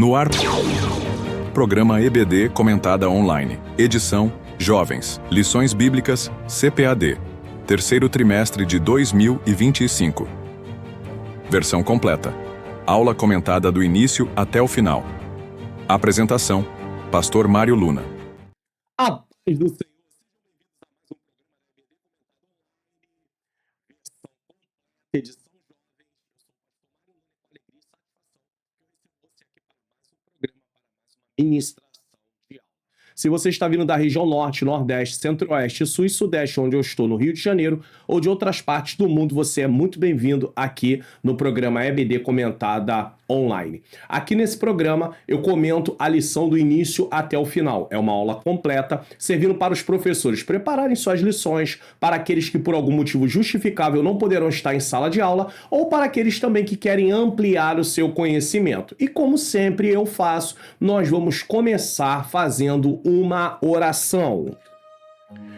No ar, programa EBD Comentada Online. Edição Jovens. Lições Bíblicas CPAD. Terceiro trimestre de 2025. Versão completa. Aula comentada do início até o final. Apresentação: Pastor Mário Luna. A paz do Senhor. Edição Jovens. Ministração de aula. Se você está vindo da região norte, nordeste, centro-oeste, sul e sudeste, onde eu estou, no Rio de Janeiro, ou de outras partes do mundo, você é muito bem-vindo aqui no programa EBD Comentada Online. Aqui nesse programa eu comento a lição do início até o final. É uma aula completa, servindo para os professores prepararem suas lições, para aqueles que por algum motivo justificável não poderão estar em sala de aula, ou para aqueles também que querem ampliar o seu conhecimento. E como sempre eu faço, nós vamos começar fazendo uma oração.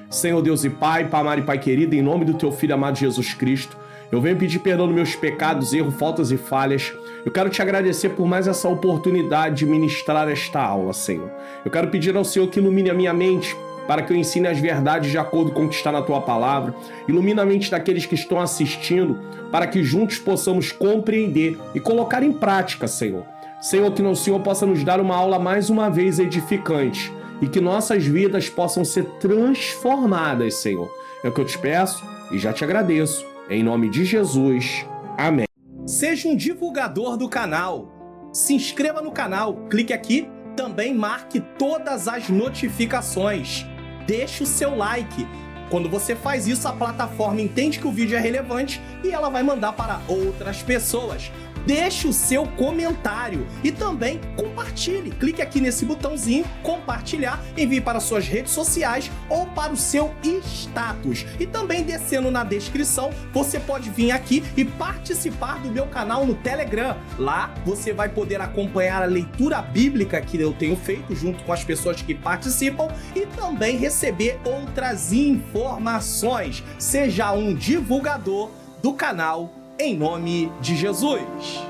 Senhor Deus e Pai, Pai amado e Pai querido, em nome do Teu Filho amado Jesus Cristo, eu venho pedir perdão dos meus pecados, erros, faltas e falhas. Eu quero te agradecer por mais essa oportunidade de ministrar esta aula, Senhor. Eu quero pedir ao Senhor que ilumine a minha mente, para que eu ensine as verdades de acordo com o que está na Tua Palavra. Ilumina a mente daqueles que estão assistindo, para que juntos possamos compreender e colocar em prática, Senhor. Senhor, que o Senhor possa nos dar uma aula mais uma vez edificante e que nossas vidas possam ser transformadas, Senhor. É o que eu te peço e já te agradeço. Em nome de Jesus. Amém. Seja um divulgador do canal. Se inscreva no canal, clique aqui, também marque todas as notificações. Deixe o seu like. Quando você faz isso, a plataforma entende que o vídeo é relevante e ela vai mandar para outras pessoas. Deixe o seu comentário e também compartilhe. Clique aqui nesse botãozinho, compartilhar, envie para suas redes sociais ou para o seu status. E também descendo na descrição, você pode vir aqui e participar do meu canal no Telegram. Lá você vai poder acompanhar a leitura bíblica que eu tenho feito junto com as pessoas que participam e também receber outras informações. Seja um divulgador do canal em nome de Jesus.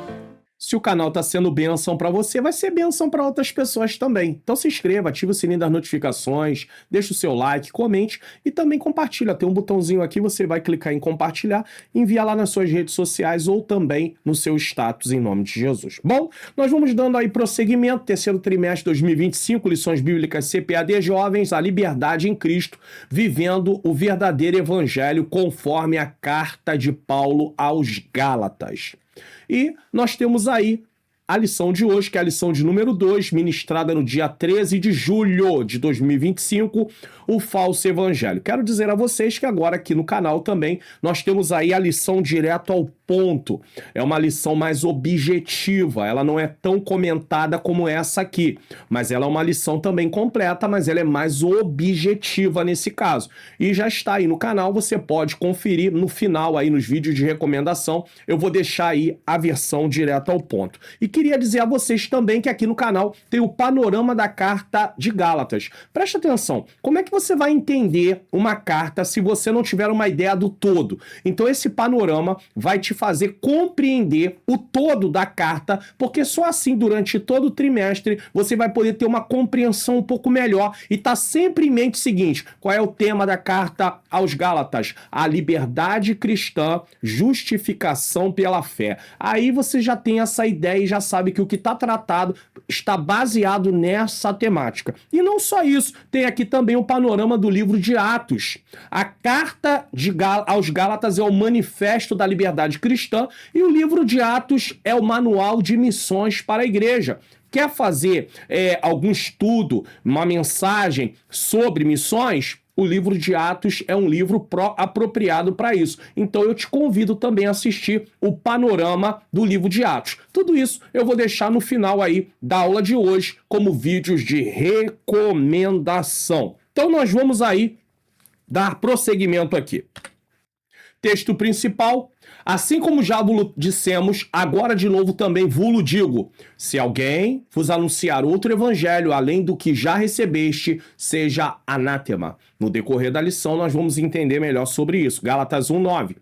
Se o canal está sendo bênção para você, vai ser bênção para outras pessoas também. Então se inscreva, ative o sininho das notificações, deixa o seu like, comente e também compartilha. Tem um botãozinho aqui, você vai clicar em compartilhar, enviar lá nas suas redes sociais ou também no seu status em nome de Jesus. Bom, nós vamos dando aí prosseguimento, terceiro trimestre de 2025, lições bíblicas CPAD Jovens, a liberdade em Cristo, vivendo o verdadeiro evangelho conforme a carta de Paulo aos Gálatas. E nós temos aí a lição de hoje, que é a lição de número 2, ministrada no dia 13 de julho de 2025, o falso evangelho. Quero dizer a vocês que agora aqui no canal também nós temos aí a lição direto ao ponto. É uma lição mais objetiva, ela não é tão comentada como essa aqui, mas ela é uma lição também completa, mas ela é mais objetiva nesse caso. E já está aí no canal, você pode conferir no final aí nos vídeos de recomendação, eu vou deixar aí a versão direto ao ponto. E queria dizer a vocês também que aqui no canal tem o panorama da carta de Gálatas. Presta atenção, como é que você vai entender uma carta se você não tiver uma ideia do todo? Então esse panorama vai te fazer compreender o todo da carta, porque só assim durante todo o trimestre você vai poder ter uma compreensão um pouco melhor e tá sempre em mente o seguinte: qual é o tema da carta aos Gálatas? A liberdade cristã, justificação pela fé. Aí você já tem essa ideia e já sabe que o que está tratado está baseado nessa temática. E não só isso, tem aqui também o panorama do livro de Atos. A carta aos Gálatas é o manifesto da liberdade cristã e o livro de Atos é o manual de missões para a igreja. Quer fazer algum estudo, uma mensagem sobre missões? O livro de Atos é um livro apropriado para isso. Então eu te convido também a assistir o panorama do livro de Atos. Tudo isso eu vou deixar no final aí da aula de hoje como vídeos de recomendação. Então nós vamos aí dar prosseguimento aqui. Texto principal: assim como já vos dissemos, agora de novo também vos digo, se alguém vos anunciar outro evangelho além do que já recebeste, seja anátema. No decorrer da lição nós vamos entender melhor sobre isso. Gálatas 1:9.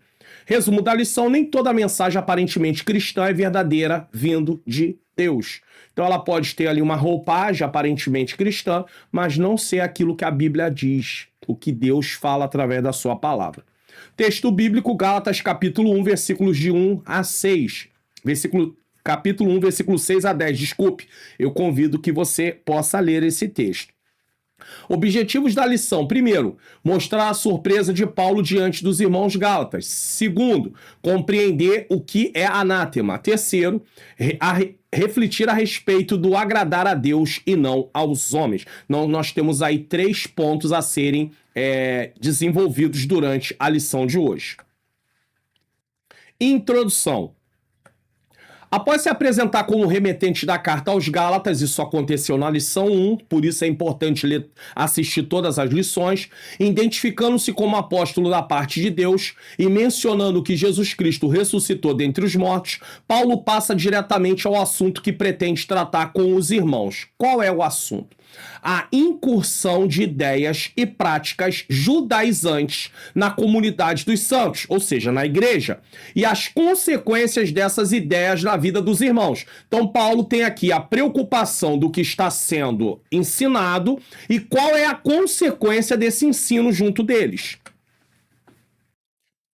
Resumo da lição: nem toda mensagem aparentemente cristã é verdadeira vindo de Deus. Então ela pode ter ali uma roupagem aparentemente cristã, mas não ser aquilo que a Bíblia diz, o que Deus fala através da sua palavra. Texto bíblico, Gálatas capítulo 1, versículos de 1 a 6. Capítulo 1, versículo 6 a 10. Desculpe, eu convido que você possa ler esse texto. Objetivos da lição: primeiro, mostrar a surpresa de Paulo diante dos irmãos gálatas. Segundo, compreender o que é anátema. Terceiro, refletir a respeito do agradar a Deus e não aos homens. Nós temos aí 3 pontos a serem desenvolvidos durante a lição de hoje. Introdução. Após se apresentar como remetente da carta aos Gálatas, isso aconteceu na lição 1, por isso é importante assistir todas as lições, identificando-se como apóstolo da parte de Deus e mencionando que Jesus Cristo ressuscitou dentre os mortos, Paulo passa diretamente ao assunto que pretende tratar com os irmãos. Qual é o assunto? A incursão de ideias e práticas judaizantes na comunidade dos santos, ou seja, na igreja, e as consequências dessas ideias na vida dos irmãos. Então, Paulo tem aqui a preocupação do que está sendo ensinado e qual é a consequência desse ensino junto deles.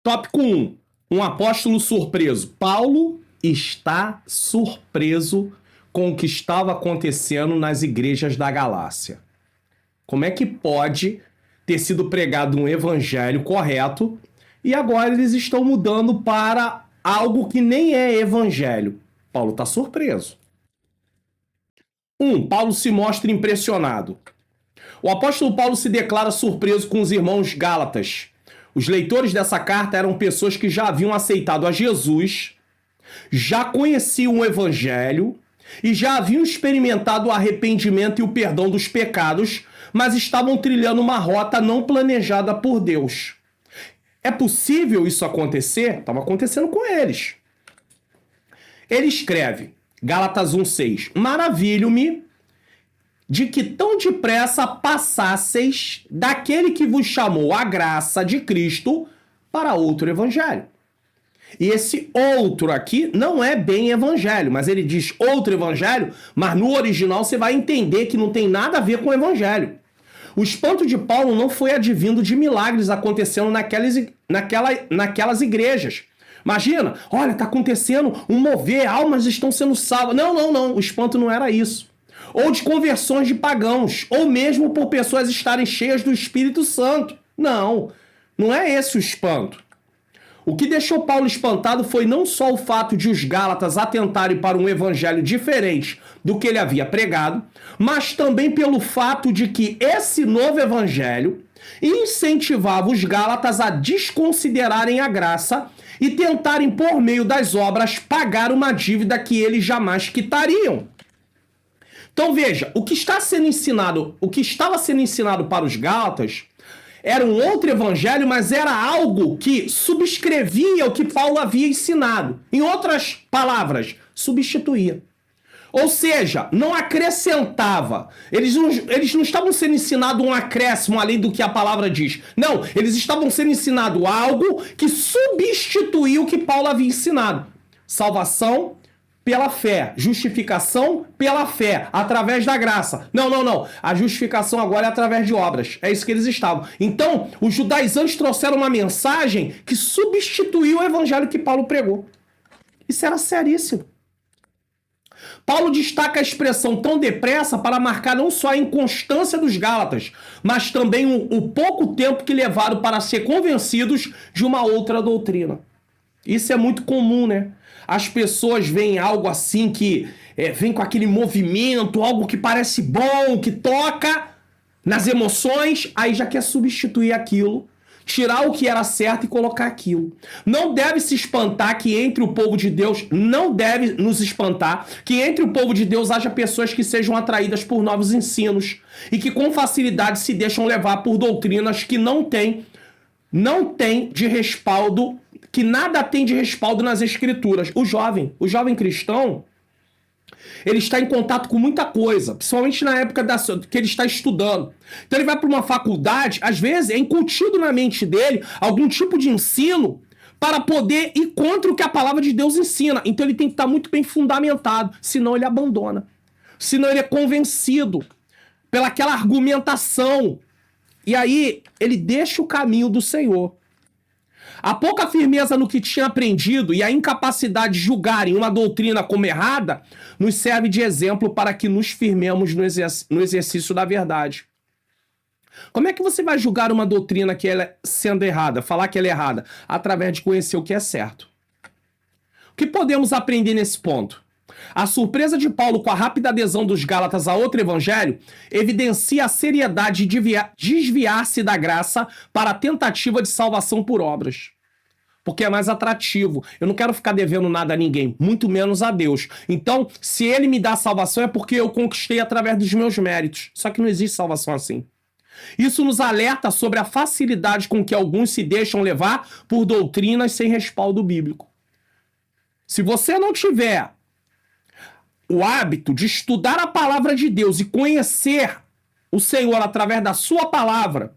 Tópico 1. Um apóstolo surpreso. Paulo está surpreso com o que estava acontecendo nas igrejas da Galácia. Como é que pode ter sido pregado um evangelho correto e agora eles estão mudando para algo que nem é evangelho? Paulo está surpreso. 1. Paulo se mostra impressionado. O apóstolo Paulo se declara surpreso com os irmãos gálatas. Os leitores dessa carta eram pessoas que já haviam aceitado a Jesus, já conheciam o evangelho e já haviam experimentado o arrependimento e o perdão dos pecados, mas estavam trilhando uma rota não planejada por Deus. É possível isso acontecer? Estava acontecendo com eles. Ele escreve, Gálatas 1,6: Maravilho-me de que tão depressa passasseis daquele que vos chamou a graça de Cristo para outro evangelho. E esse outro aqui não é bem evangelho, mas ele diz outro evangelho, mas no original você vai entender que não tem nada a ver com o evangelho. O espanto de Paulo não foi advindo de milagres acontecendo naquelas igrejas. Imagina, olha, está acontecendo um mover, almas estão sendo salvas. Não, o espanto não era isso. Ou de conversões de pagãos, ou mesmo por pessoas estarem cheias do Espírito Santo. Não é esse o espanto. O que deixou Paulo espantado foi não só o fato de os Gálatas atentarem para um evangelho diferente do que ele havia pregado, mas também pelo fato de que esse novo evangelho incentivava os Gálatas a desconsiderarem a graça e tentarem, por meio das obras, pagar uma dívida que eles jamais quitariam. Então veja, o que estava sendo ensinado para os Gálatas era um outro evangelho, mas era algo que subscrevia o que Paulo havia ensinado. Em outras palavras, substituía. Ou seja, não acrescentava. Eles não estavam sendo ensinados um acréscimo além do que a palavra diz. Não, eles estavam sendo ensinados algo que substituía o que Paulo havia ensinado. Salvação pela fé, justificação pela fé, através da graça. Não. A justificação agora é através de obras. É isso que eles estavam. Então, os judaizantes trouxeram uma mensagem que substituiu o evangelho que Paulo pregou. Isso era seríssimo. Paulo destaca a expressão tão depressa para marcar não só a inconstância dos Gálatas, mas também o pouco tempo que levaram para ser convencidos de uma outra doutrina. Isso é muito comum, né? As pessoas veem algo assim que vem com aquele movimento, algo que parece bom, que toca nas emoções, aí já quer substituir aquilo, tirar o que era certo e colocar aquilo. Não deve se espantar que entre o povo de Deus, não deve nos espantar que entre o povo de Deus haja pessoas que sejam atraídas por novos ensinos e que com facilidade se deixam levar por doutrinas que não tem de respaldo, que nada tem de respaldo nas escrituras. O jovem cristão, ele está em contato com muita coisa, principalmente na época que ele está estudando. Então ele vai para uma faculdade, às vezes é incutido na mente dele algum tipo de ensino para poder ir contra o que a palavra de Deus ensina. Então ele tem que estar muito bem fundamentado, senão ele abandona. Senão ele é convencido pelaquela argumentação. E aí ele deixa o caminho do Senhor. A pouca firmeza no que tinha aprendido e a incapacidade de julgarem uma doutrina como errada nos serve de exemplo para que nos firmemos no exercício da verdade. Como é que você vai julgar uma doutrina que ela sendo errada, falar que ela é errada? Através de conhecer o que é certo. O que podemos aprender nesse ponto? A surpresa de Paulo com a rápida adesão dos Gálatas a outro evangelho evidencia a seriedade de desviar-se da graça para a tentativa de salvação por obras. Porque é mais atrativo. Eu não quero ficar devendo nada a ninguém, muito menos a Deus. Então, se ele me dá salvação é porque eu conquistei através dos meus méritos. Só que não existe salvação assim. Isso nos alerta sobre a facilidade com que alguns se deixam levar por doutrinas sem respaldo bíblico. Se você não tiver o hábito de estudar a palavra de Deus e conhecer o Senhor através da sua palavra,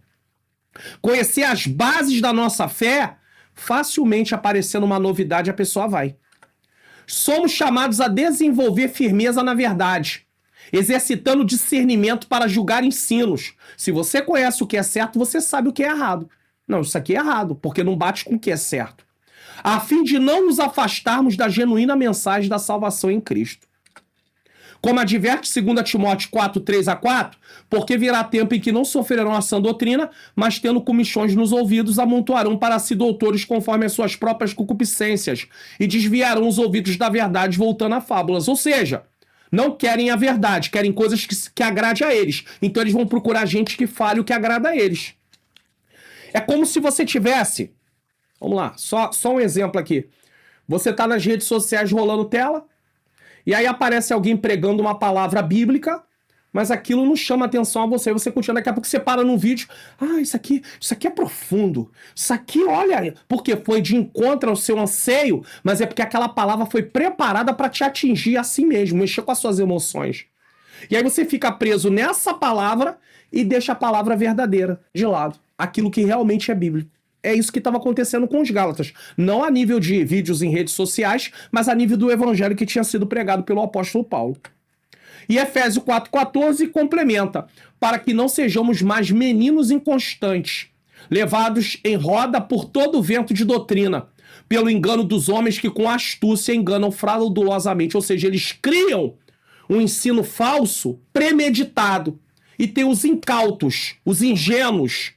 conhecer as bases da nossa fé, facilmente aparecendo uma novidade a pessoa vai. Somos chamados a desenvolver firmeza na verdade, exercitando discernimento para julgar ensinos. Se você conhece o que é certo, você sabe o que é errado. Não, isso aqui é errado, porque não bate com o que é certo. A fim de não nos afastarmos da genuína mensagem da salvação em Cristo. Como adverte 2 Timóteo 4, 3-4, porque virá tempo em que não sofrerão a sã doutrina, mas tendo comichões nos ouvidos, amontoarão para si doutores conforme as suas próprias concupiscências, e desviarão os ouvidos da verdade, voltando a fábulas. Ou seja, não querem a verdade, querem coisas que agrade a eles. Então eles vão procurar gente que fale o que agrada a eles. É como se você tivesse... Vamos lá, só um exemplo aqui. Você está nas redes sociais rolando tela, e aí aparece alguém pregando uma palavra bíblica, mas aquilo não chama atenção a você. Você continua, daqui a pouco você para num vídeo. Ah, isso aqui é profundo. Isso aqui, olha, porque foi de encontro ao seu anseio, mas é porque aquela palavra foi preparada para te atingir assim mesmo, mexer com as suas emoções. E aí você fica preso nessa palavra e deixa a palavra verdadeira de lado. Aquilo que realmente é bíblico. É isso que estava acontecendo com os Gálatas. Não a nível de vídeos em redes sociais, mas a nível do evangelho que tinha sido pregado pelo apóstolo Paulo. E Efésios 4,14 complementa, para que não sejamos mais meninos inconstantes, levados em roda por todo o vento de doutrina, pelo engano dos homens que com astúcia enganam fraudulosamente. Ou seja, eles criam um ensino falso, premeditado. E tem os incautos, os ingênuos,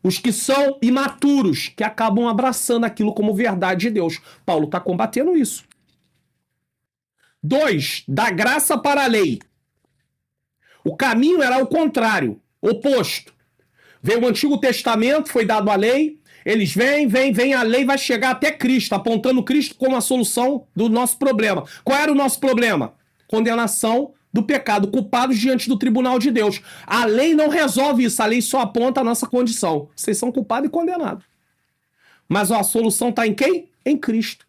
os que são imaturos, que acabam abraçando aquilo como verdade de Deus. Paulo está combatendo isso. 2. Da graça para a lei. O caminho era o contrário, oposto. Veio o Antigo Testamento, foi dado a lei, eles vêm, a lei vai chegar até Cristo, apontando Cristo como a solução do nosso problema. Qual era o nosso problema? Condenação do pecado, culpados diante do tribunal de Deus. A lei não resolve isso, a lei só aponta a nossa condição. Vocês são culpados e condenados. Mas a solução está em quem? Em Cristo.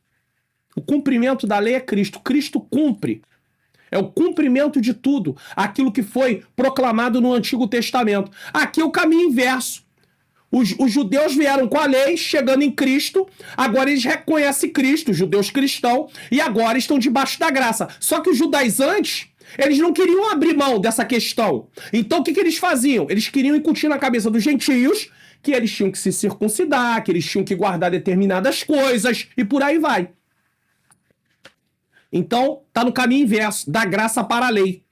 O cumprimento da lei é Cristo. Cristo cumpre. É o cumprimento de tudo. Aquilo que foi proclamado no Antigo Testamento. Aqui é o caminho inverso. Os judeus vieram com a lei, chegando em Cristo. Agora eles reconhecem Cristo, os judeus cristãos, e agora estão debaixo da graça. Só que os judaizantes, eles não queriam abrir mão dessa questão. Então o que eles faziam? Eles queriam incutir na cabeça dos gentios que eles tinham que se circuncidar, que eles tinham que guardar determinadas coisas, e por aí vai. Então, está no caminho inverso, da graça para a lei.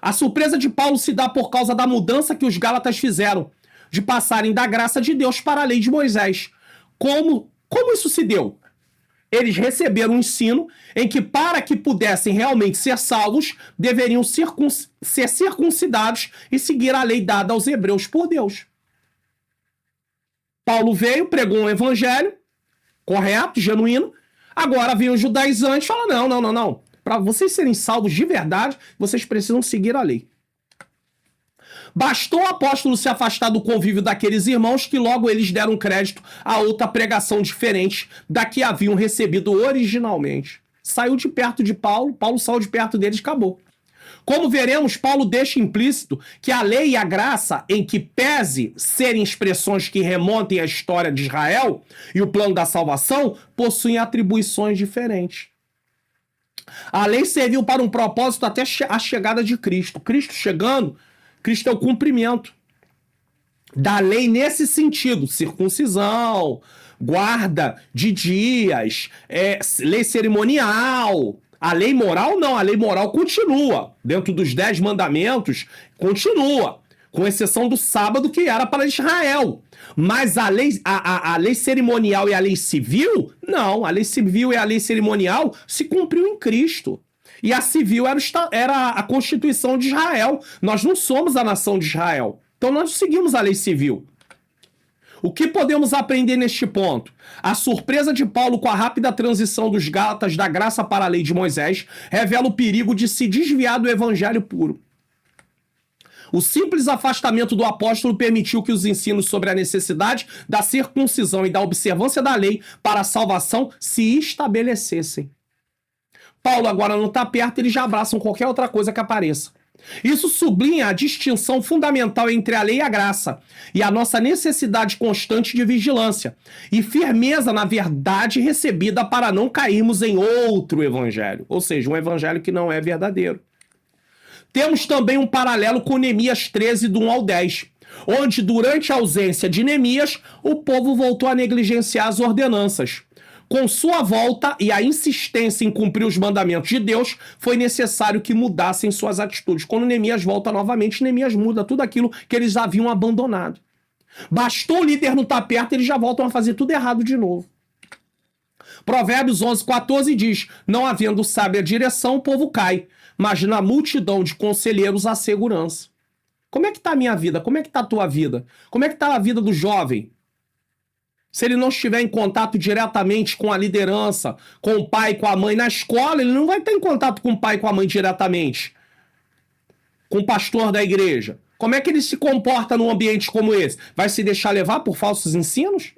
A surpresa de Paulo se dá por causa da mudança que os Gálatas fizeram, de passarem da graça de Deus para a lei de Moisés. Como isso se deu? Eles receberam um ensino em que, para que pudessem realmente ser salvos, deveriam ser circuncidados e seguir a lei dada aos hebreus por Deus. Paulo veio, pregou um evangelho correto, genuíno. Agora vem os judaizantes e falam, não. Para vocês serem salvos de verdade, vocês precisam seguir a lei. Bastou o apóstolo se afastar do convívio daqueles irmãos que logo eles deram crédito a outra pregação diferente da que haviam recebido originalmente. Saiu de perto de Paulo, Paulo saiu de perto deles e acabou. Como veremos, Paulo deixa implícito que a lei e a graça, em que pese serem expressões que remontem à história de Israel e o plano da salvação, possuem atribuições diferentes. A lei serviu para um propósito até a chegada de Cristo. Cristo chegando, Cristo é o cumprimento da lei nesse sentido: circuncisão, guarda de dias, lei cerimonial. A lei moral não, a lei moral continua. Dentro dos 10 mandamentos, continua. Com exceção do sábado, que era para Israel. Mas a lei cerimonial e a lei civil, não. A lei civil e a lei cerimonial se cumpriu em Cristo. E a civil era a Constituição de Israel. Nós não somos a nação de Israel. Então nós seguimos a lei civil. O que podemos aprender neste ponto? A surpresa de Paulo com a rápida transição dos Gálatas da graça para a lei de Moisés revela o perigo de se desviar do evangelho puro. O simples afastamento do apóstolo permitiu que os ensinos sobre a necessidade da circuncisão e da observância da lei para a salvação se estabelecessem. Paulo agora não está perto, eles já abraçam qualquer outra coisa que apareça. Isso sublinha a distinção fundamental entre a lei e a graça, e a nossa necessidade constante de vigilância e firmeza na verdade recebida para não cairmos em outro evangelho, ou seja, um evangelho que não é verdadeiro. Temos também um paralelo com Neemias 13, do 1 ao 10, onde durante a ausência de Neemias, o povo voltou a negligenciar as ordenanças. Com sua volta e a insistência em cumprir os mandamentos de Deus, foi necessário que mudassem suas atitudes. Quando Neemias volta novamente, Neemias muda tudo aquilo que eles haviam abandonado. Bastou o líder não estar perto, eles já voltam a fazer tudo errado de novo. Provérbios 11:14 diz: não havendo sábia direção, o povo cai, mas na multidão de conselheiros há segurança. Como é que está a minha vida? Como é que está a tua vida? Como é que está a vida do jovem? Se ele não estiver em contato diretamente com a liderança, com o pai, com a mãe, na escola, ele não vai estar em contato com o pai e com a mãe diretamente, com o pastor da igreja. Como é que ele se comporta num ambiente como esse? Vai se deixar levar por falsos ensinos?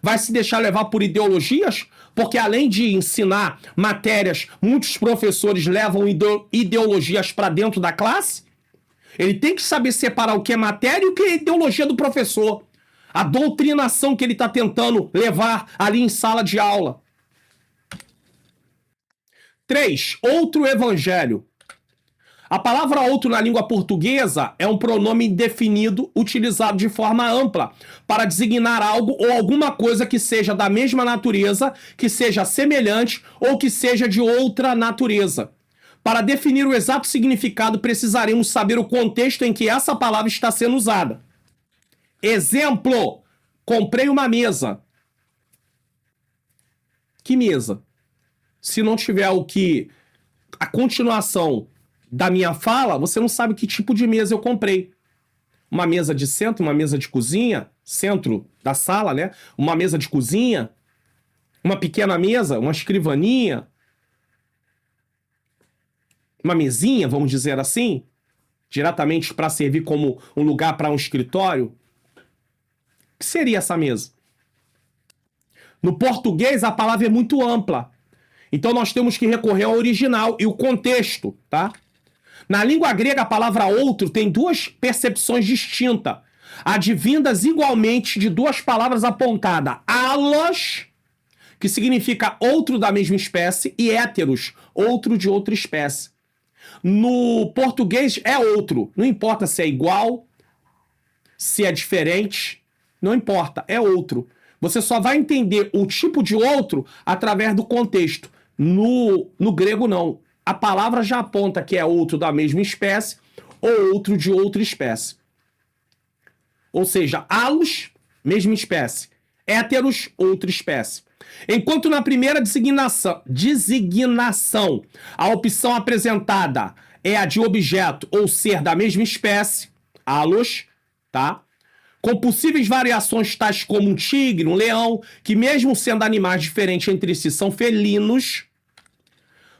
Vai se deixar levar por ideologias? Porque além de ensinar matérias, muitos professores levam ideologias para dentro da classe. Ele tem que saber separar o que é matéria e o que é ideologia do professor. A doutrinação que ele está tentando levar ali em sala de aula. 3. Outro evangelho. A palavra outro na língua portuguesa é um pronome indefinido utilizado de forma ampla para designar algo ou alguma coisa que seja da mesma natureza, que seja semelhante ou que seja de outra natureza. Para definir o exato significado, precisaremos saber o contexto em que essa palavra está sendo usada. Exemplo: comprei uma mesa. Que mesa? Se não tiver a continuação da minha fala, você não sabe que tipo de mesa eu comprei. Uma mesa de centro, uma mesa de cozinha, centro da sala, né? Uma mesa de cozinha, uma pequena mesa, uma escrivaninha, uma mesinha, vamos dizer assim, diretamente para servir como um lugar para um escritório. O que seria essa mesa? No português, a palavra é muito ampla. Então, nós temos que recorrer ao original e o contexto, tá? Na língua grega, a palavra outro tem duas percepções distintas, advindas igualmente de duas palavras apontadas: allos, que significa outro da mesma espécie, e héteros, outro de outra espécie. No português, é outro. Não importa se é igual, se é diferente, não importa, é outro. Você só vai entender o tipo de outro através do contexto. No grego, não. A palavra já aponta que é outro da mesma espécie ou outro de outra espécie. Ou seja, allos, mesma espécie. Héteros, outra espécie. Enquanto na primeira designação, a opção apresentada é a de objeto ou ser da mesma espécie, allos, tá? Com possíveis variações tais como um tigre, um leão, que mesmo sendo animais diferentes entre si são felinos.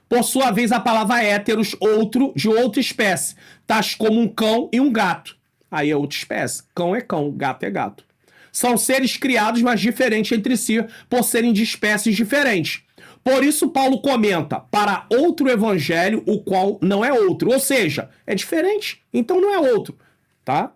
Por sua vez, a palavra héteros, outro de outra espécie, tais como um cão e um gato. Aí é outra espécie. Cão é cão, gato é gato. São seres criados, mas diferentes entre si, por serem de espécies diferentes. Por isso Paulo comenta, para outro evangelho, o qual não é outro. Ou seja, é diferente, então não é outro, tá?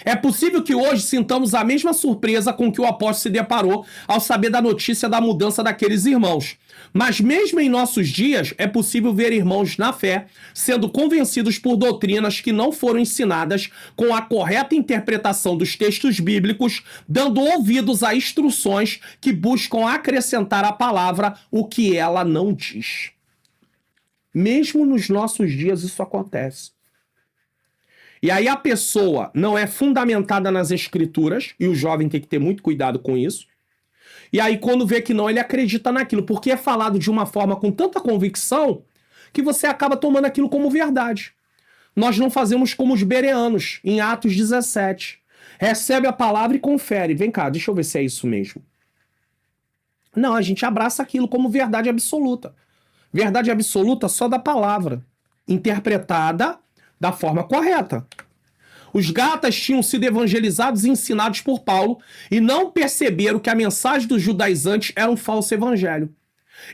É possível que hoje sintamos a mesma surpresa com que o apóstolo se deparou ao saber da notícia da mudança daqueles irmãos. Mas mesmo em nossos dias, é possível ver irmãos na fé sendo convencidos por doutrinas que não foram ensinadas com a correta interpretação dos textos bíblicos, dando ouvidos a instruções que buscam acrescentar à palavra o que ela não diz. Mesmo nos nossos dias isso acontece. E aí a pessoa não é fundamentada nas escrituras, e o jovem tem que ter muito cuidado com isso. E aí quando vê que não, ele acredita naquilo, porque é falado de uma forma com tanta convicção que você acaba tomando aquilo como verdade. Nós não fazemos como os bereanos, em Atos 17. Recebe a palavra e confere. Vem cá, deixa eu ver se é isso mesmo. Não, a gente abraça aquilo como verdade absoluta. Verdade absoluta só da palavra, interpretada da forma correta. Os Gálatas tinham sido evangelizados e ensinados por Paulo e não perceberam que a mensagem dos judaizantes era um falso evangelho.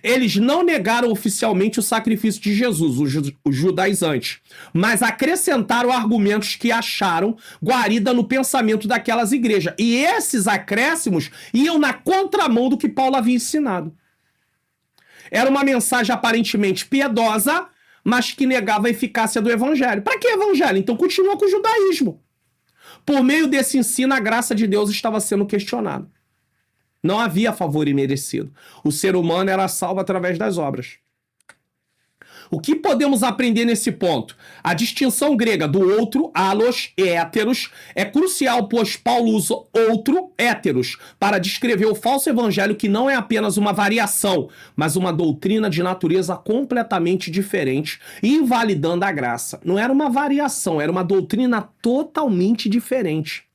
Eles não negaram oficialmente o sacrifício de Jesus, os judaizantes, mas acrescentaram argumentos que acharam guarida no pensamento daquelas igrejas. E esses acréscimos iam na contramão do que Paulo havia ensinado. Era uma mensagem aparentemente piedosa, mas que negava a eficácia do evangelho. Para que evangelho? Então continua com o judaísmo. Por meio desse ensino, a graça de Deus estava sendo questionada. Não havia favor imerecido. O ser humano era salvo através das obras. O que podemos aprender nesse ponto? A distinção grega do outro, allos e héteros, é crucial, pois Paulo usa outro, héteros, para descrever o falso evangelho que não é apenas uma variação, mas uma doutrina de natureza completamente diferente, invalidando a graça. Não era uma variação, era uma doutrina totalmente diferente.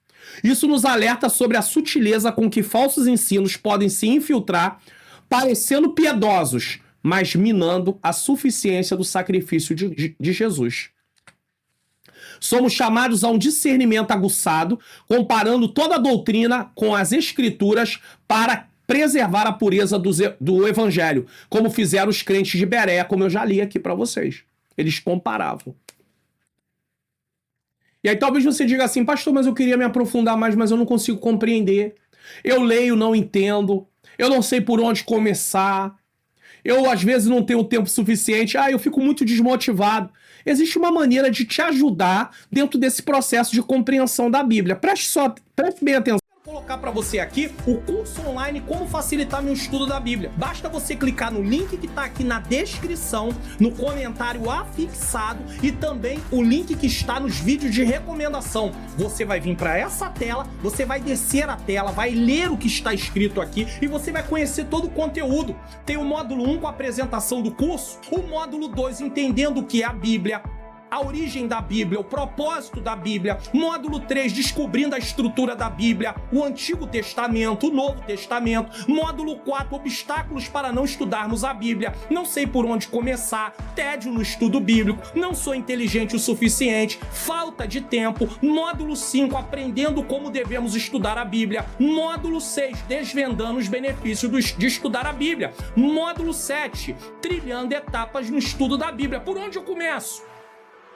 Isso nos alerta sobre a sutileza com que falsos ensinos podem se infiltrar, parecendo piedosos, mas minando a suficiência do sacrifício de Jesus. Somos chamados a um discernimento aguçado, comparando toda a doutrina com as escrituras para preservar a pureza do evangelho, como fizeram os crentes de Bereia, como eu já li aqui para vocês. Eles comparavam. E aí talvez você diga assim, pastor, mas eu queria me aprofundar mais, mas eu não consigo compreender. Eu leio, não entendo. Eu não sei por onde começar. Eu, às vezes, não tenho tempo suficiente. Eu fico muito desmotivado. Existe uma maneira de te ajudar dentro desse processo de compreensão da Bíblia. Preste bem atenção. Vou colocar para você aqui o curso online Como Facilitar Meu Estudo da Bíblia. Basta você clicar no link que está aqui na descrição, no comentário afixado e também o link que está nos vídeos de recomendação. Você vai vir para essa tela, você vai descer a tela, vai ler o que está escrito aqui e você vai conhecer todo o conteúdo. Tem o módulo 1 com a apresentação do curso, o módulo 2 entendendo o que é a Bíblia, a origem da Bíblia, o propósito da Bíblia, módulo 3, descobrindo a estrutura da Bíblia, o Antigo Testamento, o Novo Testamento, módulo 4, obstáculos para não estudarmos a Bíblia, não sei por onde começar, tédio no estudo bíblico, não sou inteligente o suficiente, falta de tempo, módulo 5, aprendendo como devemos estudar a Bíblia, módulo 6, desvendando os benefícios de estudar a Bíblia, módulo 7, trilhando etapas no estudo da Bíblia. Por onde eu começo?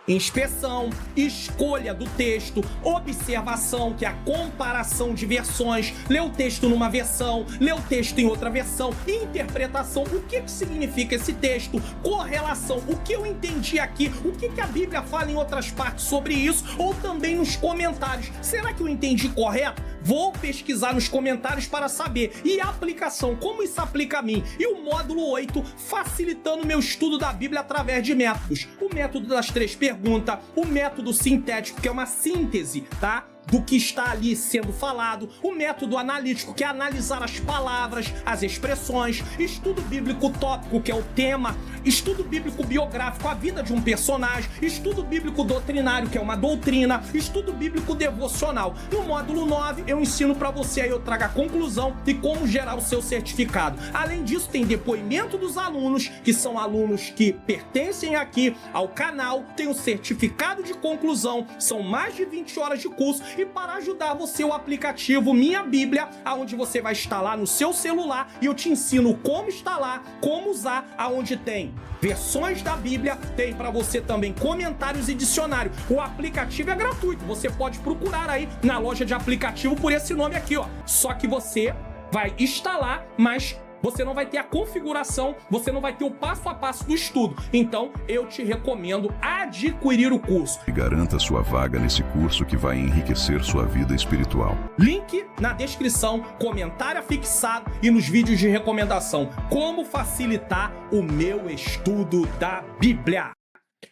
Inspeção, escolha do texto, observação, que é a comparação de versões, ler o texto numa versão, ler o texto em outra versão, interpretação, o que significa esse texto, correlação, o que eu entendi aqui, o que a Bíblia fala em outras partes sobre isso, ou também nos comentários. Será que eu entendi correto? Vou pesquisar nos comentários para saber. E a aplicação, como isso aplica a mim? E o módulo 8, facilitando meu estudo da Bíblia através de métodos. O método das 3 perguntas, o método sintético, que é uma síntese, tá? Do que está ali sendo falado, o método analítico, que é analisar as palavras, as expressões, estudo bíblico tópico, que é o tema estudo bíblico biográfico, a vida de um personagem, estudo bíblico doutrinário, que é uma doutrina, estudo bíblico devocional. No módulo 9, eu ensino para você, aí eu trago a conclusão e como gerar o seu certificado. Além disso, tem depoimento dos alunos, que são alunos que pertencem aqui ao canal, tem o certificado de conclusão, são mais de 20 horas de curso, e para ajudar você, o aplicativo Minha Bíblia, aonde você vai instalar no seu celular, e eu te ensino como instalar, como usar, aonde tem versões da Bíblia, tem para você também comentários e dicionário. O aplicativo é gratuito, você pode procurar aí na loja de aplicativo por esse nome aqui, ó. Só que você vai instalar, mas você não vai ter a configuração, você não vai ter o passo a passo do estudo. Então, eu te recomendo adquirir o curso. E garanta sua vaga nesse curso que vai enriquecer sua vida espiritual. Link na descrição, comentário fixado e nos vídeos de recomendação. Como facilitar o meu estudo da Bíblia.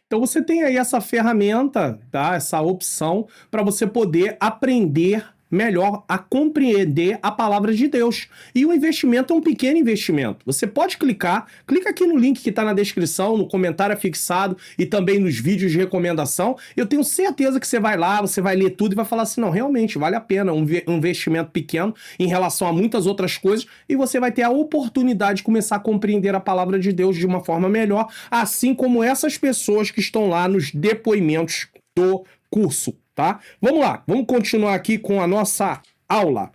Então você tem aí essa ferramenta, tá? Essa opção para você poder aprender melhor a compreender a palavra de Deus. E o investimento é um pequeno investimento. Você pode clica aqui no link que está na descrição, no comentário fixado e também nos vídeos de recomendação. Eu tenho certeza que você vai lá, você vai ler tudo e vai falar assim, não, realmente vale a pena, um investimento pequeno em relação a muitas outras coisas, e você vai ter a oportunidade de começar a compreender a palavra de Deus de uma forma melhor, assim como essas pessoas que estão lá nos depoimentos do curso. Tá? Vamos lá, vamos continuar aqui com a nossa aula.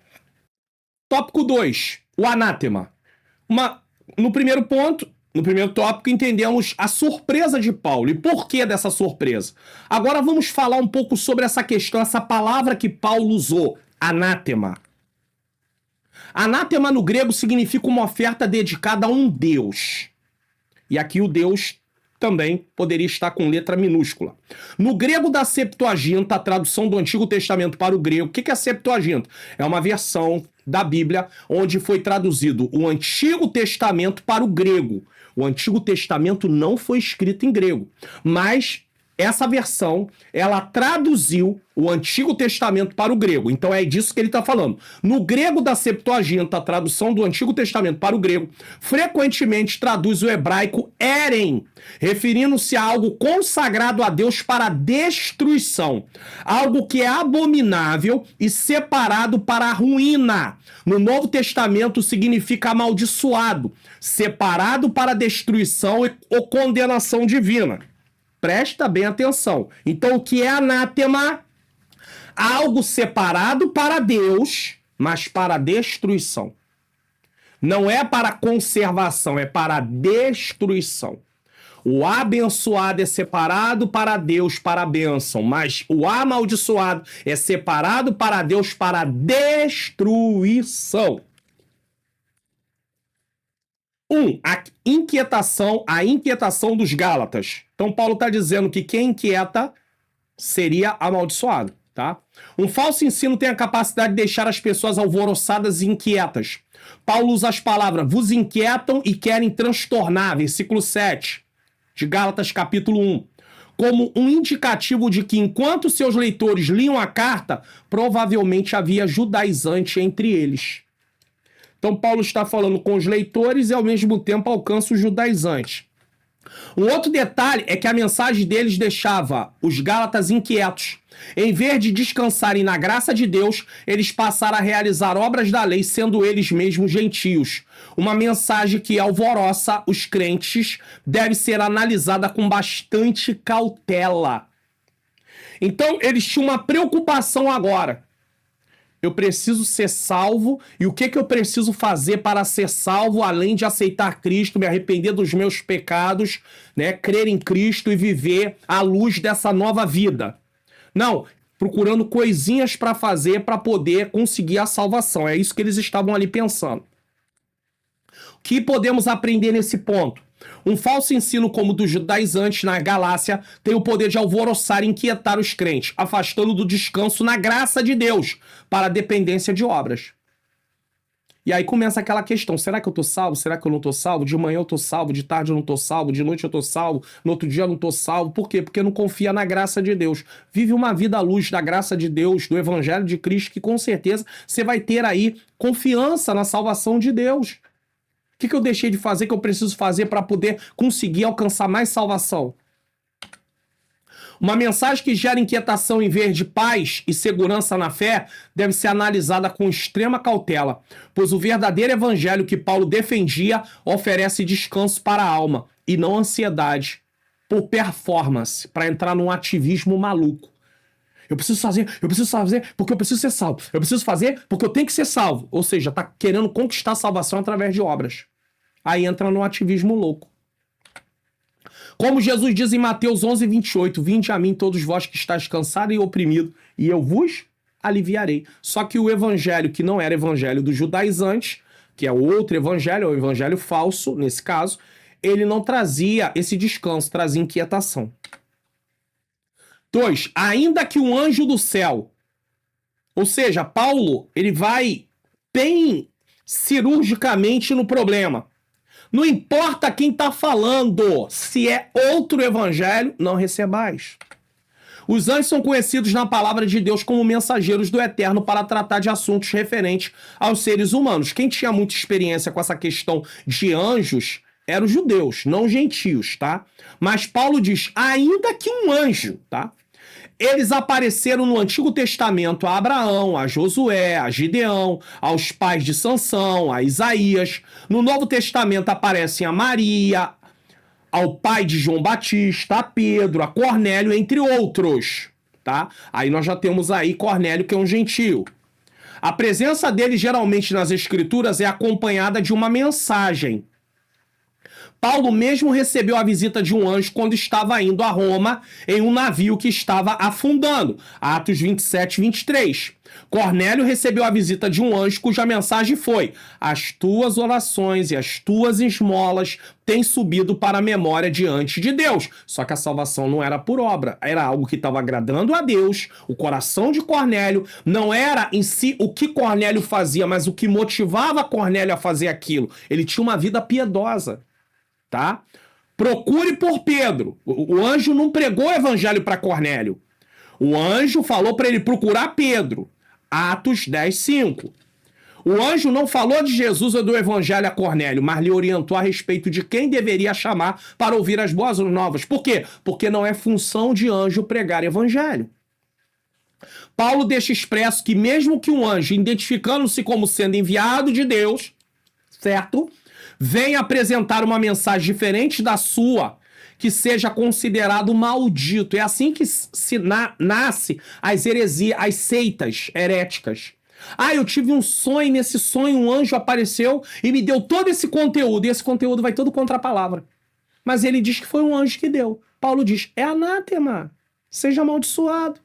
Tópico 2, o anátema. No primeiro tópico, entendemos a surpresa de Paulo. E por que dessa surpresa? Agora vamos falar um pouco sobre essa questão, essa palavra que Paulo usou, anátema. Anátema no grego significa uma oferta dedicada a um Deus. E aqui o Deus também poderia estar com letra minúscula. No grego da Septuaginta, a tradução do Antigo Testamento para o grego, o que é a Septuaginta? É uma versão da Bíblia onde foi traduzido o Antigo Testamento para o grego. O Antigo Testamento não foi escrito em grego, mas essa versão, ela traduziu o Antigo Testamento para o grego. Então é disso que ele está falando. No grego da Septuaginta, a tradução do Antigo Testamento para o grego, frequentemente traduz o hebraico eren, referindo-se a algo consagrado a Deus para destruição. Algo que é abominável e separado para a ruína. No Novo Testamento significa amaldiçoado, separado para destruição ou condenação divina. Presta bem atenção. Então, o que é anátema? Algo separado para Deus, mas para destruição. Não é para conservação, é para destruição. O abençoado é separado para Deus, para a bênção, mas o amaldiçoado é separado para Deus, para a destruição. A inquietação dos Gálatas. Então, Paulo está dizendo que quem inquieta seria amaldiçoado, tá? Um falso ensino tem a capacidade de deixar as pessoas alvoroçadas e inquietas. Paulo usa as palavras vos inquietam e querem transtornar, versículo 7 de Gálatas, capítulo 1, como um indicativo de que, enquanto seus leitores liam a carta, provavelmente havia judaizante entre eles. Então, Paulo está falando com os leitores e, ao mesmo tempo, alcança os judaizantes. Um outro detalhe é que a mensagem deles deixava os Gálatas inquietos. Em vez de descansarem na graça de Deus, eles passaram a realizar obras da lei, sendo eles mesmos gentios. Uma mensagem que alvoroça os crentes deve ser analisada com bastante cautela. Então, eles tinham uma preocupação agora. Eu preciso ser salvo, e o que eu preciso fazer para ser salvo, além de aceitar Cristo, me arrepender dos meus pecados, né, crer em Cristo e viver à luz dessa nova vida? Não, procurando coisinhas para fazer para poder conseguir a salvação. É isso que eles estavam ali pensando. O que podemos aprender nesse ponto? Um falso ensino como o dos judaizantes na Galácia tem o poder de alvoroçar e inquietar os crentes, afastando do descanso na graça de Deus para a dependência de obras. E aí começa aquela questão, será que eu tô salvo? Será que eu não tô salvo? De manhã eu tô salvo, de tarde eu não tô salvo, de noite eu tô salvo, no outro dia eu não tô salvo. Por quê? Porque não confia na graça de Deus. Vive uma vida à luz da graça de Deus, do Evangelho de Cristo, que com certeza você vai ter aí confiança na salvação de Deus. O que eu deixei de fazer que eu preciso fazer para poder conseguir alcançar mais salvação? Uma mensagem que gera inquietação em vez de paz e segurança na fé deve ser analisada com extrema cautela, pois o verdadeiro evangelho que Paulo defendia oferece descanso para a alma e não ansiedade por performance, para entrar num ativismo maluco. Eu preciso fazer porque eu preciso ser salvo. Eu preciso fazer porque eu tenho que ser salvo. Ou seja, tá querendo conquistar a salvação através de obras. Aí entra num ativismo louco. Como Jesus diz em Mateus 11:28, vinde a mim todos vós que estáis cansados e oprimidos, e eu vos aliviarei. Só que o evangelho que não era evangelho dos judaizantes, que é outro evangelho, é o evangelho falso, nesse caso, ele não trazia esse descanso, trazia inquietação. 2. Ainda que um anjo do céu, ou seja, Paulo, ele vai bem cirurgicamente no problema. Não importa quem está falando, se é outro evangelho, não recebais. Os anjos são conhecidos na palavra de Deus como mensageiros do Eterno para tratar de assuntos referentes aos seres humanos. Quem tinha muita experiência com essa questão de anjos eram os judeus, não os gentios, tá? Mas Paulo diz, ainda que um anjo, tá? Eles apareceram no Antigo Testamento a Abraão, a Josué, a Gideão, aos pais de Sansão, a Isaías. No Novo Testamento aparecem a Maria, ao pai de João Batista, a Pedro, a Cornélio, entre outros, tá? Aí nós já temos aí Cornélio, que é um gentio. A presença dele, geralmente nas Escrituras, é acompanhada de uma mensagem. Paulo mesmo recebeu a visita de um anjo quando estava indo a Roma em um navio que estava afundando. Atos 27:23. Cornélio recebeu a visita de um anjo cuja mensagem foi: as tuas orações e as tuas esmolas têm subido para a memória diante de Deus. Só que a salvação não era por obra, era algo que estava agradando a Deus. O coração de Cornélio não era em si o que Cornélio fazia, mas o que motivava Cornélio a fazer aquilo. Ele tinha uma vida piedosa. Tá? Procure por Pedro. O anjo não pregou o evangelho para Cornélio. O anjo falou para ele procurar Pedro. Atos 10:5. O anjo não falou de Jesus ou do evangelho a Cornélio, mas lhe orientou a respeito de quem deveria chamar para ouvir as boas novas. Por quê? Porque não é função de anjo pregar evangelho. Paulo deixa expresso que mesmo que um anjo, identificando-se como sendo enviado de Deus, certo? Venha apresentar uma mensagem diferente da sua, que seja considerado maldito. É assim que nasce as heresias, as seitas heréticas. Eu tive um sonho, nesse sonho um anjo apareceu e me deu todo esse conteúdo, e esse conteúdo vai todo contra a palavra. Mas ele diz que foi um anjo que deu. Paulo diz, é anátema, seja amaldiçoado.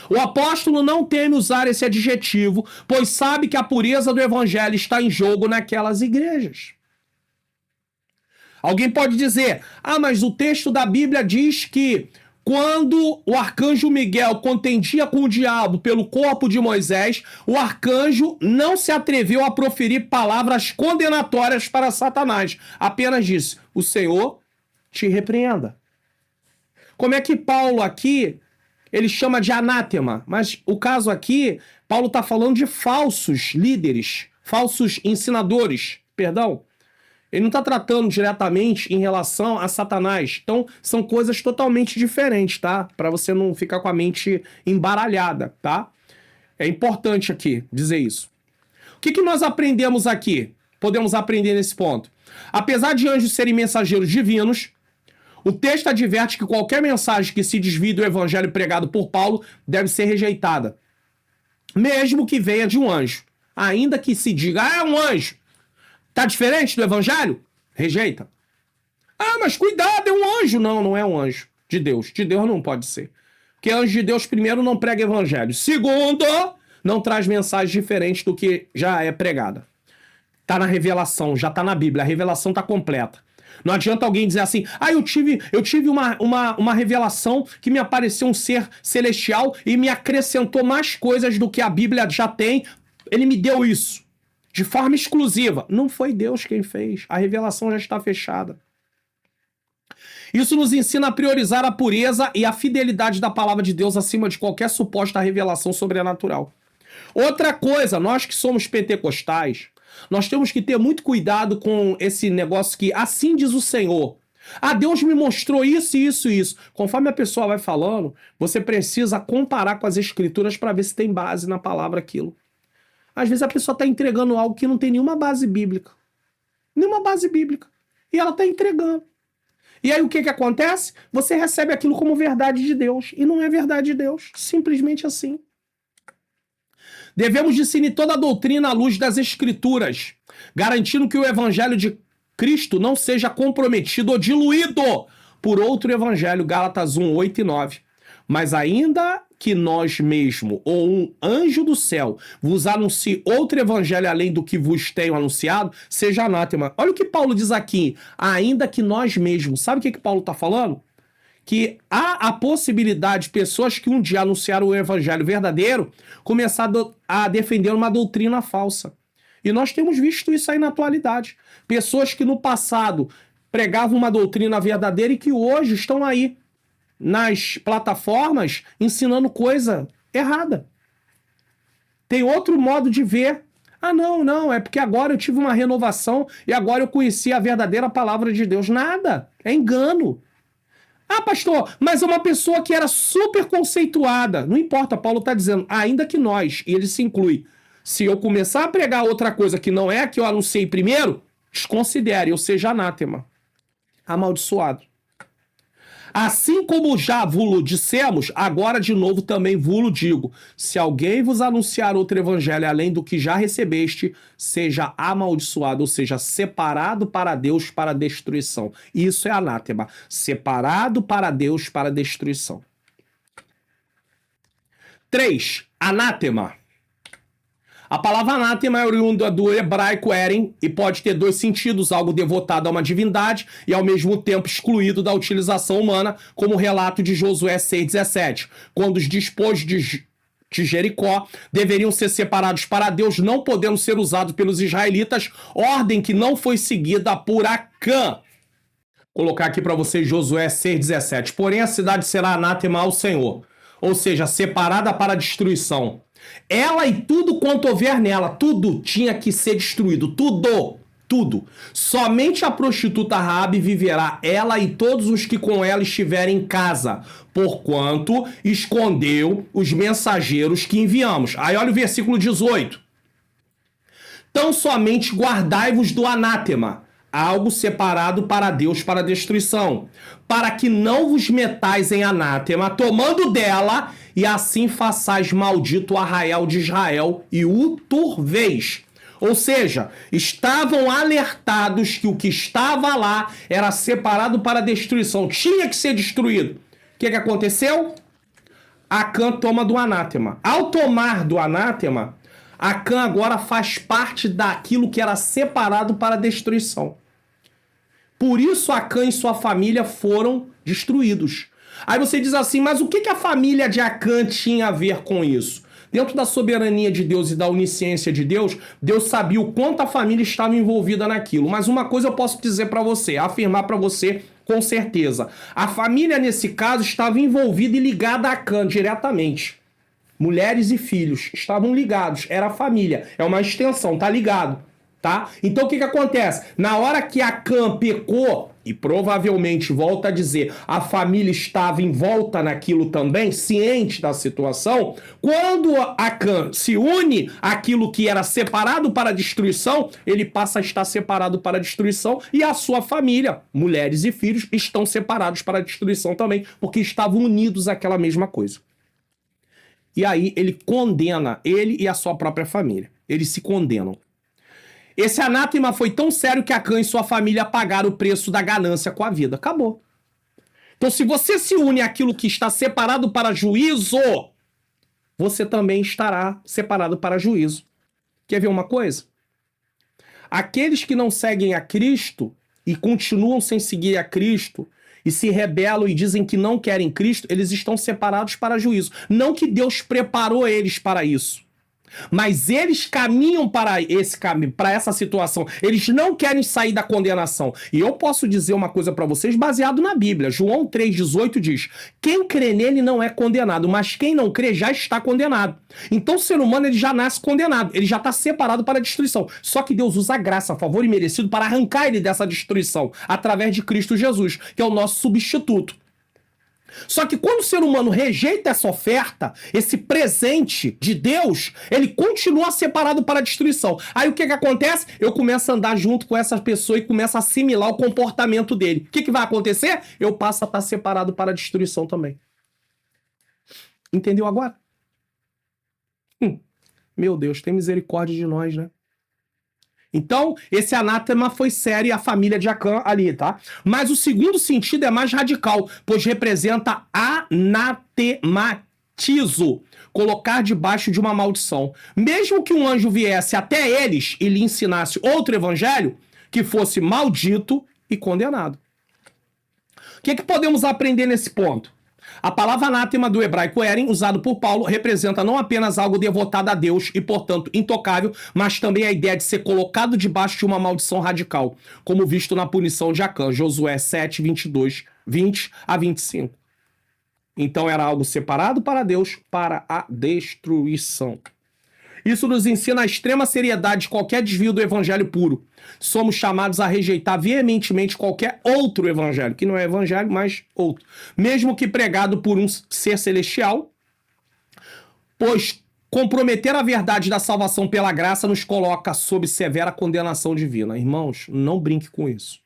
O apóstolo não teme usar esse adjetivo, pois sabe que a pureza do evangelho está em jogo naquelas igrejas. Alguém pode dizer, mas o texto da Bíblia diz que quando o arcanjo Miguel contendia com o diabo pelo corpo de Moisés, o arcanjo não se atreveu a proferir palavras condenatórias para Satanás. Apenas disse, o Senhor te repreenda. Como é que Paulo aqui, ele chama de anátema? Mas o caso aqui, Paulo está falando de falsos líderes, falsos ensinadores, perdão. Ele não está tratando diretamente em relação a Satanás. Então, são coisas totalmente diferentes, tá? Para você não ficar com a mente embaralhada, tá? É importante aqui dizer isso. O que nós aprendemos aqui? Podemos aprender nesse ponto. Apesar de anjos serem mensageiros divinos, o texto adverte que qualquer mensagem que se desvie do evangelho pregado por Paulo deve ser rejeitada. Mesmo que venha de um anjo. Ainda que se diga, é um anjo. Tá diferente do evangelho? Rejeita. Mas cuidado, é um anjo. Não, não é um anjo de Deus. De Deus não pode ser. Porque anjo de Deus, primeiro, não prega evangelho. Segundo, não traz mensagem diferente do que já é pregada. Tá na revelação, já tá na Bíblia. A revelação tá completa. Não adianta alguém dizer assim, eu tive uma revelação que me apareceu um ser celestial e me acrescentou mais coisas do que a Bíblia já tem. Ele me deu isso. De forma exclusiva. Não foi Deus quem fez. A revelação já está fechada. Isso nos ensina a priorizar a pureza e a fidelidade da palavra de Deus acima de qualquer suposta revelação sobrenatural. Outra coisa, nós que somos pentecostais, Nós temos que ter muito cuidado com esse negócio que assim diz o Senhor. Ah, Deus me mostrou isso, isso, isso. Conforme a pessoa vai falando, você precisa comparar com as escrituras para ver se tem base na palavra aquilo. Às vezes a pessoa está entregando algo que não tem nenhuma base bíblica. Nenhuma base bíblica. E ela está entregando. E aí o que acontece? Você recebe aquilo como verdade de Deus. E não é verdade de Deus. Simplesmente assim. Devemos discernir toda a doutrina à luz das escrituras, garantindo que o evangelho de Cristo não seja comprometido ou diluído por outro evangelho, Gálatas 1, 8 e 9. Mas ainda que nós mesmo, ou um anjo do céu, vos anuncie outro evangelho além do que vos tenho anunciado, seja anátema. Olha o que Paulo diz aqui, ainda que nós mesmos. Sabe o que Paulo está falando? Que há a possibilidade de pessoas que um dia anunciaram o evangelho verdadeiro começar a defender uma doutrina falsa. E nós temos visto isso aí na atualidade. Pessoas que no passado pregavam uma doutrina verdadeira e que hoje estão aí nas plataformas ensinando coisa errada. Tem outro modo de ver. Ah, não, é porque agora eu tive uma renovação e agora eu conheci a verdadeira palavra de Deus. Nada, é engano. Ah, pastor, mas é uma pessoa que era super conceituada. Não importa, Paulo está dizendo, ainda que nós, e ele se inclui, se eu começar a pregar outra coisa que não é a que eu anunciei primeiro, desconsidere, ou seja, anátema, amaldiçoado. Assim como já vulo dissemos, agora de novo também vulo digo, se alguém vos anunciar outro evangelho além do que já recebeste, seja amaldiçoado, ou seja, separado para Deus para destruição. Isso é anátema, separado para Deus para destruição. 3. Anátema. A palavra anátema é oriunda do hebraico eren e pode ter dois sentidos, algo devotado a uma divindade e ao mesmo tempo excluído da utilização humana, como o relato de Josué 6,17, quando os despojos de Jericó deveriam ser separados para Deus, não podendo ser usados pelos israelitas, ordem que não foi seguida por Acã. Vou colocar aqui para vocês Josué 6,17. Porém a cidade será anátema ao Senhor, ou seja, separada para destruição. Ela e tudo quanto houver nela, tudo tinha que ser destruído, tudo. Somente a prostituta Raabe viverá, ela e todos os que com ela estiverem em casa, porquanto escondeu os mensageiros que enviamos. Aí olha o versículo 18. Tão somente guardai-vos do anátema, algo separado para Deus para destruição, para que não vos metais em anátema, tomando dela, e assim façais maldito o arraial de Israel e o turveis. Ou seja, estavam alertados que o que estava lá era separado para destruição, tinha que ser destruído. O que aconteceu? Acã toma do anátema. Ao tomar do anátema, Acã agora faz parte daquilo que era separado para destruição. Por isso Acã e sua família foram destruídos. Aí você diz assim, mas o que a família de Acã tinha a ver com isso? Dentro da soberania de Deus e da onisciência de Deus, Deus sabia o quanto a família estava envolvida naquilo. Mas uma coisa eu posso dizer para você, afirmar para você com certeza. A família, nesse caso, estava envolvida e ligada a Acã diretamente. Mulheres e filhos estavam ligados, era a família, é uma extensão, tá ligado, tá? Então o que acontece? Na hora que Acã pecou, e provavelmente, volta a dizer, a família estava em volta naquilo também, ciente da situação, quando Acã se une àquilo que era separado para a destruição, ele passa a estar separado para a destruição e a sua família, mulheres e filhos, estão separados para a destruição também, porque estavam unidos àquela mesma coisa. E aí ele condena ele e a sua própria família. Eles se condenam. Esse anátema foi tão sério que Acã e sua família pagaram o preço da ganância com a vida. Acabou. Então, se você se une àquilo que está separado para juízo, você também estará separado para juízo. Quer ver uma coisa? Aqueles que não seguem a Cristo e continuam sem seguir a Cristo e se rebelam e dizem que não querem Cristo, eles estão separados para juízo. Não que Deus preparou eles para isso. Mas eles caminham para esse caminho, para essa situação. Eles não querem sair da condenação. E eu posso dizer uma coisa para vocês baseado na Bíblia. João 3,18 diz: quem crê nele não é condenado, mas quem não crê já está condenado. Então o ser humano ele já nasce condenado, ele já está separado para a destruição. Só que Deus usa a graça, favor e merecido para arrancar ele dessa destruição, através de Cristo Jesus, que é o nosso substituto. Só que quando o ser humano rejeita essa oferta, esse presente de Deus, ele continua separado para a destruição. Aí o que acontece? Eu começo a andar junto com essa pessoa e começo a assimilar o comportamento dele. O que vai acontecer? Eu passo a estar separado para a destruição também. Entendeu agora? Meu Deus, tem misericórdia de nós, né? Então, esse anátema foi sério e a família de Acã ali, tá? Mas o segundo sentido é mais radical, pois representa anatematizo, colocar debaixo de uma maldição. Mesmo que um anjo viesse até eles e lhe ensinasse outro evangelho, que fosse maldito e condenado. O que podemos aprender nesse ponto? A palavra anátema do hebraico eren, usado por Paulo, representa não apenas algo devotado a Deus e, portanto, intocável, mas também a ideia de ser colocado debaixo de uma maldição radical, como visto na punição de Acã, Josué 7, 22, 20 a 25. Então era algo separado para Deus, para a destruição. Isso nos ensina a extrema seriedade de qualquer desvio do evangelho puro. Somos chamados a rejeitar veementemente qualquer outro evangelho, que não é evangelho, mas outro, mesmo que pregado por um ser celestial, pois comprometer a verdade da salvação pela graça nos coloca sob severa condenação divina. Irmãos, não brinque com isso.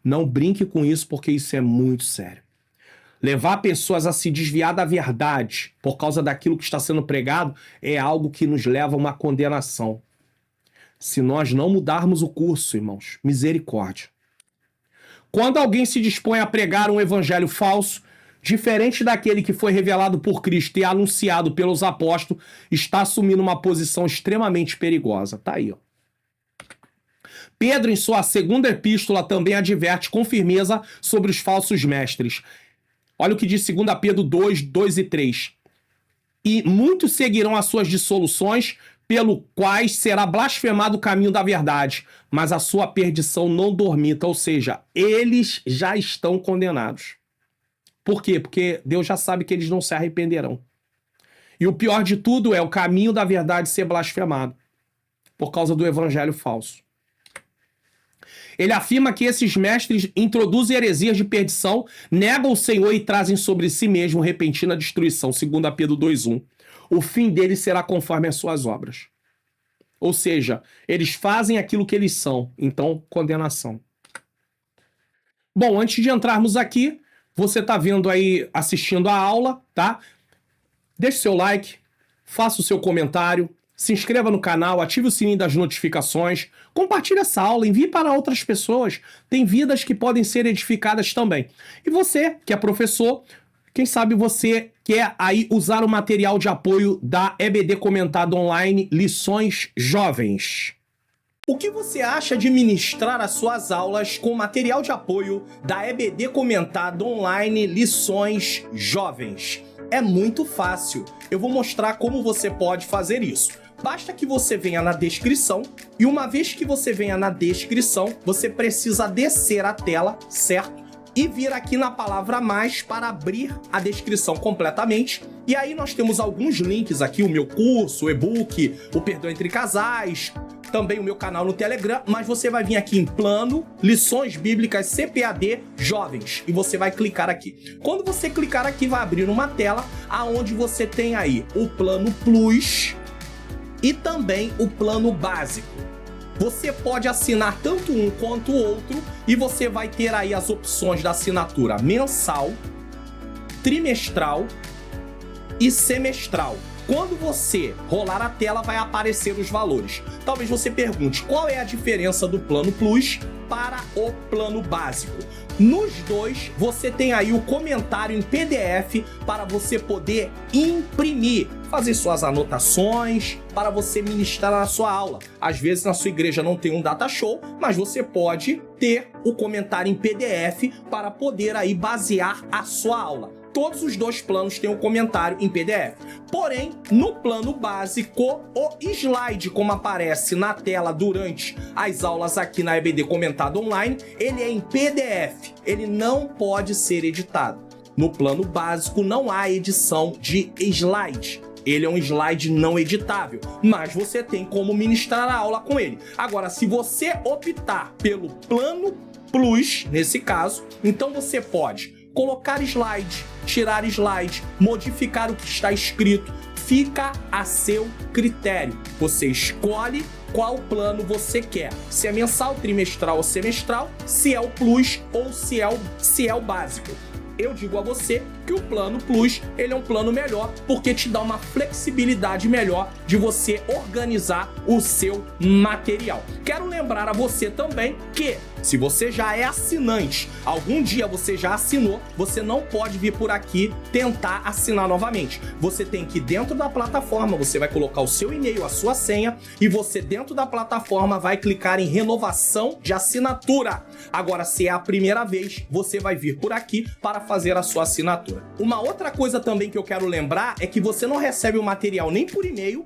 Não brinque com isso, porque isso é muito sério. Levar pessoas a se desviar da verdade por causa daquilo que está sendo pregado é algo que nos leva a uma condenação. Se nós não mudarmos o curso, irmãos, misericórdia. Quando alguém se dispõe a pregar um evangelho falso, diferente daquele que foi revelado por Cristo e anunciado pelos apóstolos, está assumindo uma posição extremamente perigosa. Tá aí, ó. Pedro, em sua segunda epístola, também adverte com firmeza sobre os falsos mestres. Olha o que diz 2 Pedro 2, 2 e 3. E muitos seguirão as suas dissoluções, pelo quais será blasfemado o caminho da verdade, mas a sua perdição não dormita, ou seja, eles já estão condenados. Por quê? Porque Deus já sabe que eles não se arrependerão. E o pior de tudo é o caminho da verdade ser blasfemado, por causa do evangelho falso. Ele afirma que esses mestres introduzem heresias de perdição, negam o Senhor e trazem sobre si mesmo repentina destruição, 2 Pedro 2,1. O fim deles será conforme as suas obras. Ou seja, eles fazem aquilo que eles são, então condenação. Bom, antes de entrarmos aqui, você está vendo aí, assistindo a aula, tá? Deixe seu like, faça o seu comentário, se inscreva no canal, ative o sininho das notificações, compartilhe essa aula, envie para outras pessoas. Tem vidas que podem ser edificadas também. E você, que é professor, quem sabe você quer aí usar o material de apoio da EBD Comentado Online Lições Jovens. O que você acha de ministrar as suas aulas com material de apoio da EBD Comentado Online Lições Jovens? É muito fácil. Eu vou mostrar como você pode fazer isso. Basta que você venha na descrição e uma vez que você venha na descrição, você precisa descer a tela, certo? E vir aqui na palavra mais para abrir a descrição completamente. E aí nós temos alguns links aqui, o meu curso, o e-book, o Perdão Entre Casais, também o meu canal no Telegram, mas você vai vir aqui em plano, lições bíblicas CPAD jovens, e você vai clicar aqui. Quando você clicar aqui, vai abrir uma tela aonde você tem aí o plano Plus e também o plano básico. Você pode assinar tanto um quanto o outro e você vai ter aí as opções da assinatura mensal, trimestral e semestral. Quando você rolar a tela, vai aparecer os valores. Talvez você pergunte qual é a diferença do plano Plus para o plano básico. Nos dois, você tem aí o comentário em PDF para você poder imprimir, fazer suas anotações, para você ministrar na sua aula. Às vezes na sua igreja não tem um data show, mas você pode ter o comentário em PDF para poder aí basear a sua aula. Todos os dois planos têm um comentário em PDF. Porém, no plano básico, o slide, como aparece na tela durante as aulas aqui na EBD Comentado Online, ele é em PDF. Ele não pode ser editado. No plano básico, não há edição de slide. Ele é um slide não editável, mas você tem como ministrar a aula com ele. Agora, se você optar pelo plano Plus, nesse caso, então você pode colocar slide, tirar slide, modificar o que está escrito, fica a seu critério. Você escolhe qual plano você quer, se é mensal, trimestral ou semestral, se é o Plus ou se é o básico. Eu digo a você que o plano Plus, ele é um plano melhor porque te dá uma flexibilidade melhor de você organizar o seu material. Quero lembrar a você também que se você já é assinante, algum dia você já assinou, você não pode vir por aqui tentar assinar novamente. Você tem que ir dentro da plataforma, você vai colocar o seu e-mail, a sua senha, e você dentro da plataforma vai clicar em renovação de assinatura. Agora, se é a primeira vez, você vai vir por aqui para fazer a sua assinatura. Uma outra coisa também que eu quero lembrar é que você não recebe o material nem por e-mail,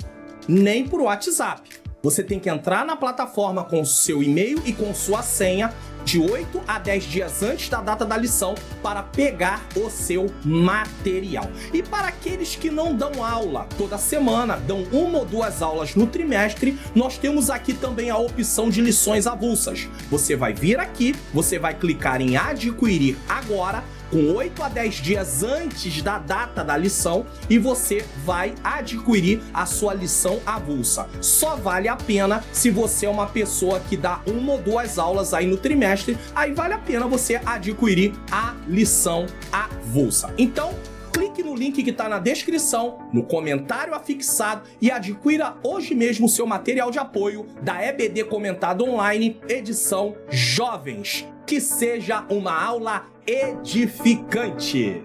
nem por WhatsApp. Você tem que entrar na plataforma com o seu e-mail e com sua senha de 8 a 10 dias antes da data da lição para pegar o seu material. E para aqueles que não dão aula toda semana, dão 1 ou 2 aulas no trimestre, nós temos aqui também a opção de lições avulsas. Você vai vir aqui, você vai clicar em adquirir agora, com 8 a 10 dias antes da data da lição, e você vai adquirir a sua lição avulsa. Só vale a pena se você é uma pessoa que dá 1 ou 2 aulas aí no trimestre, aí vale a pena você adquirir a lição avulsa. Então, clique no link que está na descrição, no comentário afixado e adquira hoje mesmo o seu material de apoio da EBD Comentado Online, edição Jovens. Que seja uma aula edificante.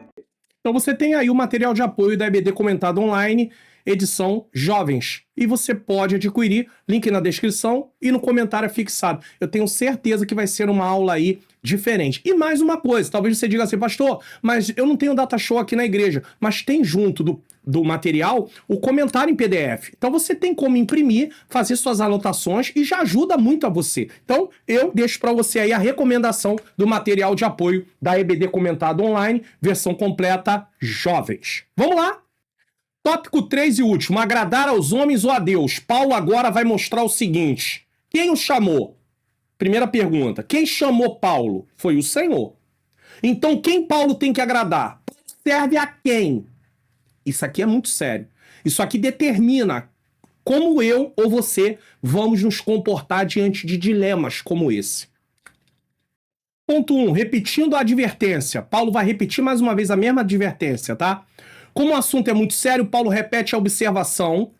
Então você tem aí o material de apoio da EBD Comentado Online, edição Jovens. E você pode adquirir, link na descrição e no comentário fixado. Eu tenho certeza que vai ser uma aula aí diferente. E mais uma coisa, talvez você diga assim, pastor, mas eu não tenho data show aqui na igreja, mas tem junto do material o comentário em PDF. Então você tem como imprimir, fazer suas anotações e já ajuda muito a você. Então eu deixo para você aí a recomendação do material de apoio da EBD Comentado Online, versão completa Jovens. Vamos lá? Tópico 3 e último, agradar aos homens ou a Deus. Paulo agora vai mostrar o seguinte: quem o chamou? Primeira pergunta, quem chamou Paulo? Foi o Senhor. Então quem Paulo tem que agradar? Serve a quem? Isso aqui é muito sério. Isso aqui determina como eu ou você vamos nos comportar diante de dilemas como esse. Ponto 1, repetindo a advertência. Paulo vai repetir mais uma vez a mesma advertência, tá? Como o assunto é muito sério, Paulo repete a observação.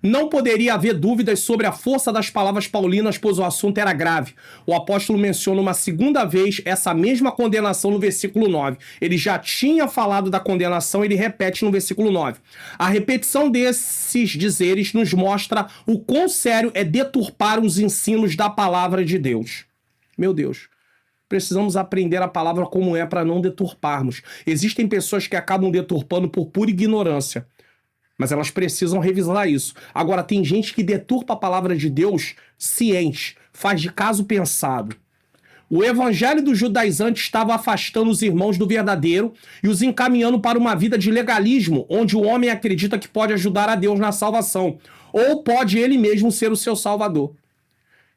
Não poderia haver dúvidas sobre a força das palavras paulinas, pois o assunto era grave. O apóstolo menciona uma segunda vez essa mesma condenação no versículo 9. Ele já tinha falado da condenação, ele repete no versículo 9. A repetição desses dizeres nos mostra o quão sério é deturpar os ensinos da palavra de Deus. Meu Deus. Precisamos aprender a palavra como é para não deturparmos. Existem pessoas que acabam deturpando por pura ignorância, mas elas precisam revisar isso. Agora, tem gente que deturpa a palavra de Deus ciente, faz de caso pensado. O evangelho dos judaizantes estava afastando os irmãos do verdadeiro e os encaminhando para uma vida de legalismo, onde o homem acredita que pode ajudar a Deus na salvação, ou pode ele mesmo ser o seu salvador.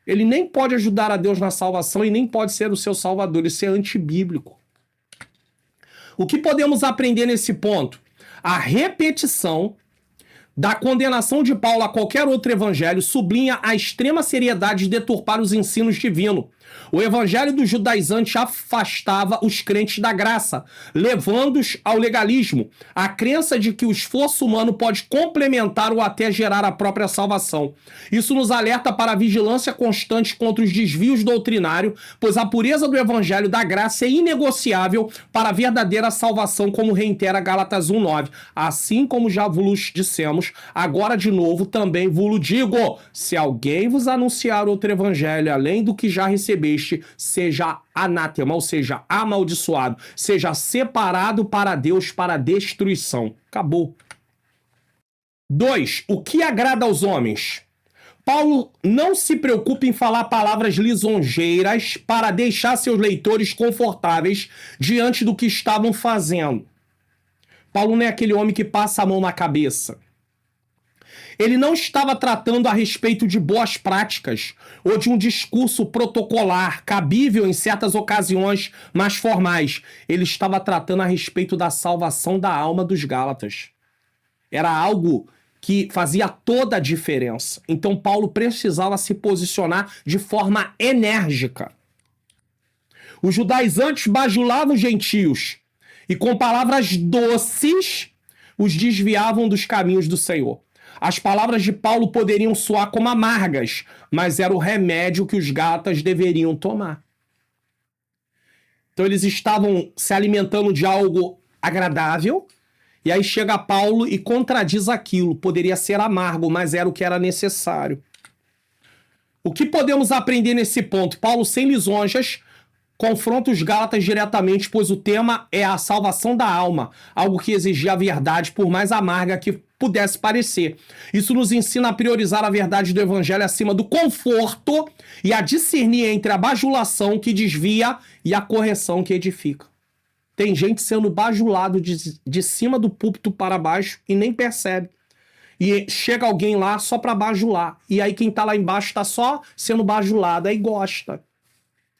Ele nem pode ajudar a Deus na salvação e nem pode ser o seu salvador. Isso é antibíblico. O que podemos aprender nesse ponto? A repetição da condenação de Paulo a qualquer outro evangelho sublinha a extrema seriedade de deturpar os ensinos divinos. O evangelho dos judaizantes afastava os crentes da graça, levando-os ao legalismo, a crença de que o esforço humano pode complementar ou até gerar a própria salvação. Isso nos alerta para a vigilância constante contra os desvios doutrinários, pois a pureza do evangelho da graça é inegociável para a verdadeira salvação, como reitera Gálatas 1:9. Assim como já vos dissemos, irmãos, agora de novo também vos digo, se alguém vos anunciar outro evangelho, além do que já recebeste, seja anátema, ou seja, amaldiçoado, seja separado para Deus para destruição. Acabou. 2. O que agrada aos homens? Paulo não se preocupa em falar palavras lisonjeiras para deixar seus leitores confortáveis diante do que estavam fazendo. Paulo não é aquele homem que passa a mão na cabeça. Ele não estava tratando a respeito de boas práticas ou de um discurso protocolar, cabível em certas ocasiões, mas formais. Ele estava tratando a respeito da salvação da alma dos Gálatas. Era algo que fazia toda a diferença. Então Paulo precisava se posicionar de forma enérgica. Os judaizantes bajulavam os gentios e com palavras doces os desviavam dos caminhos do Senhor. As palavras de Paulo poderiam soar como amargas, mas era o remédio que os gálatas deveriam tomar. Então eles estavam se alimentando de algo agradável, e aí chega Paulo e contradiz aquilo. Poderia ser amargo, mas era o que era necessário. O que podemos aprender nesse ponto? Paulo, sem lisonjas, confronta os Gálatas diretamente, pois o tema é a salvação da alma, algo que exigia a verdade, por mais amarga que pudesse parecer. Isso nos ensina a priorizar a verdade do evangelho acima do conforto e a discernir entre a bajulação que desvia e a correção que edifica. Tem gente sendo bajulado de cima do púlpito para baixo e nem percebe. E chega alguém lá só para bajular. E aí quem tá lá embaixo está só sendo bajulado, aí gosta.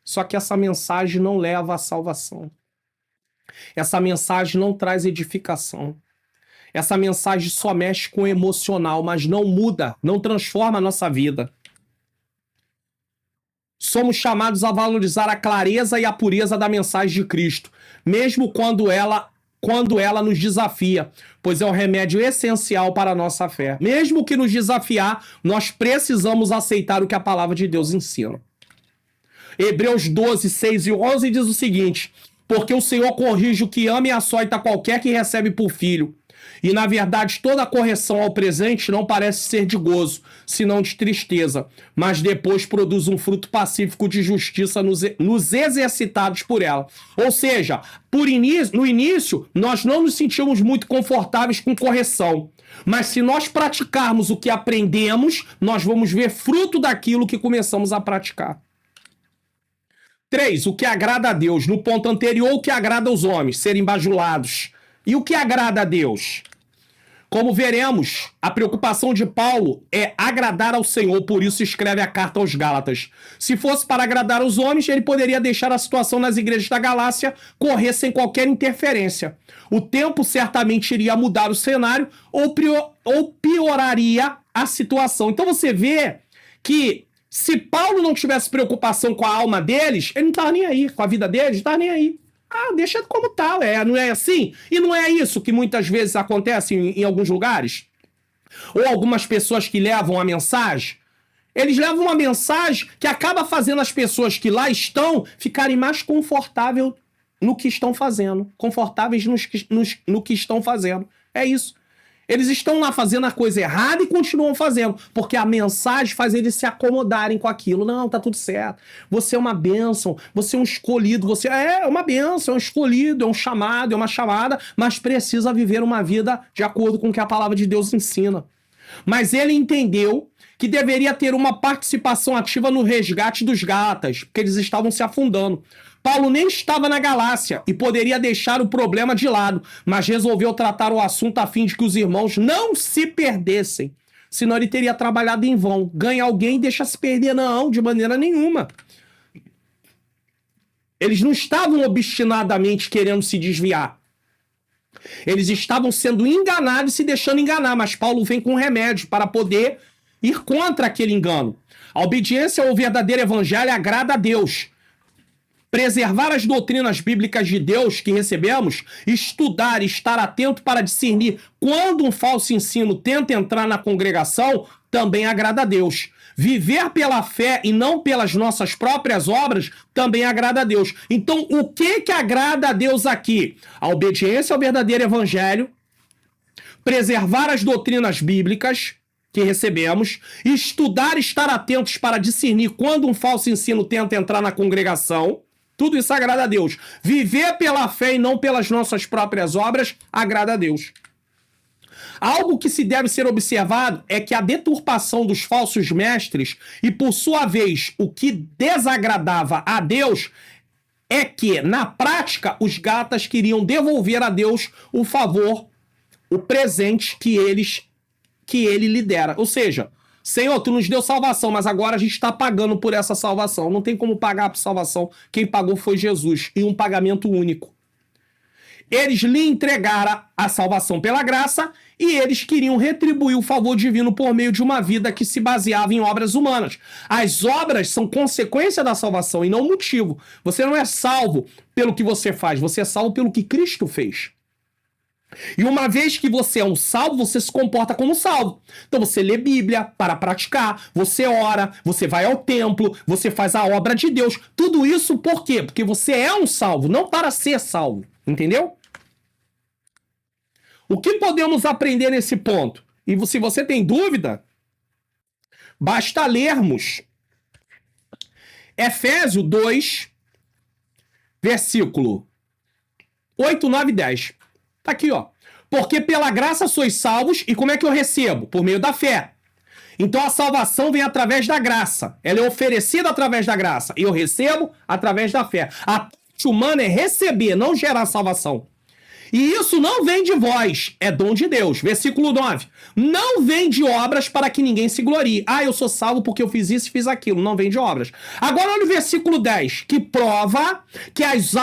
Só que essa mensagem não leva à salvação. Essa mensagem não traz edificação. Essa mensagem só mexe com o emocional, mas não muda, não transforma a nossa vida. Somos chamados a valorizar a clareza e a pureza da mensagem de Cristo, mesmo quando ela nos desafia, pois é um remédio essencial para a nossa fé. Mesmo que nos desafiar, nós precisamos aceitar o que a palavra de Deus ensina. Hebreus 12, 6 e 11 diz o seguinte: porque o Senhor corrige o que ama e açoita qualquer que recebe por filho. E, na verdade, toda correção ao presente não parece ser de gozo, senão de tristeza, mas depois produz um fruto pacífico de justiça nos exercitados por ela. Ou seja, no início, nós não nos sentimos muito confortáveis com correção, mas se nós praticarmos o que aprendemos, nós vamos ver fruto daquilo que começamos a praticar. 3. O que agrada a Deus. No ponto anterior, o que agrada aos homens, serem bajulados. E o que agrada a Deus? Como veremos, a preocupação de Paulo é agradar ao Senhor, por isso escreve a carta aos Gálatas. Se fosse para agradar os homens, ele poderia deixar a situação nas igrejas da Galácia correr sem qualquer interferência. O tempo certamente iria mudar o cenário ou pioraria a situação. Então você vê que se Paulo não tivesse preocupação com a alma deles, ele não estava nem aí, com a vida deles, não estava nem aí. Ah, deixa como tal, não é assim? E não é isso que muitas vezes acontece em alguns lugares? Ou algumas pessoas que levam a mensagem? Eles levam uma mensagem que acaba fazendo as pessoas que lá estão ficarem mais confortáveis no que estão fazendo. Confortáveis no que estão fazendo. É isso. Eles estão lá fazendo a coisa errada e continuam fazendo, porque a mensagem faz eles se acomodarem com aquilo. Não, tá tudo certo. Você é uma bênção, você é um escolhido, você é uma bênção, é um escolhido, é um chamado, é uma chamada, mas precisa viver uma vida de acordo com o que a palavra de Deus ensina. Mas ele entendeu que deveria ter uma participação ativa no resgate dos Gálatas, porque eles estavam se afundando. Paulo nem estava na Galácia e poderia deixar o problema de lado, mas resolveu tratar o assunto a fim de que os irmãos não se perdessem. Senão ele teria trabalhado em vão. Ganha alguém e deixa se perder. Não, de maneira nenhuma. Eles não estavam obstinadamente querendo se desviar. Eles estavam sendo enganados e se deixando enganar, mas Paulo vem com um remédio para poder ir contra aquele engano. A obediência ao verdadeiro evangelho agrada a Deus. Preservar as doutrinas bíblicas de Deus que recebemos, estudar e estar atento para discernir quando um falso ensino tenta entrar na congregação, também agrada a Deus. Viver pela fé e não pelas nossas próprias obras também agrada a Deus. Então, o que agrada a Deus aqui? A obediência ao verdadeiro evangelho, preservar as doutrinas bíblicas que recebemos, estudar e estar atentos para discernir quando um falso ensino tenta entrar na congregação. Tudo isso agrada a Deus. Viver pela fé e não pelas nossas próprias obras agrada a Deus. Algo que se deve ser observado é que a deturpação dos falsos mestres e, por sua vez, o que desagradava a Deus é que, na prática, os Gálatas queriam devolver a Deus o favor, o presente que ele lhe dera. Ou seja, Senhor, tu nos deu salvação, mas agora a gente está pagando por essa salvação. Não tem como pagar por salvação. Quem pagou foi Jesus, e um pagamento único. Eles lhe entregaram a salvação pela graça e eles queriam retribuir o favor divino por meio de uma vida que se baseava em obras humanas. As obras são consequência da salvação e não motivo. Você não é salvo pelo que você faz, você é salvo pelo que Cristo fez. E uma vez que você é um salvo, você se comporta como salvo. Então você lê Bíblia para praticar, você ora, você vai ao templo, você faz a obra de Deus. Tudo isso por quê? Porque você é um salvo, não para ser salvo. Entendeu? O que podemos aprender nesse ponto? E se você tem dúvida, basta lermos Efésios 2, versículo 8, 9 e 10. Tá aqui, ó. Porque pela graça sois salvos, e como é que eu recebo? Por meio da fé. Então a salvação vem através da graça. Ela é oferecida através da graça. E eu recebo através da fé. A parte humana é receber, não gerar salvação. E isso não vem de vós, é dom de Deus. Versículo 9. Não vem de obras para que ninguém se glorie. Ah, eu sou salvo porque eu fiz isso e fiz aquilo. Não vem de obras. Agora olha o versículo 10, que prova que as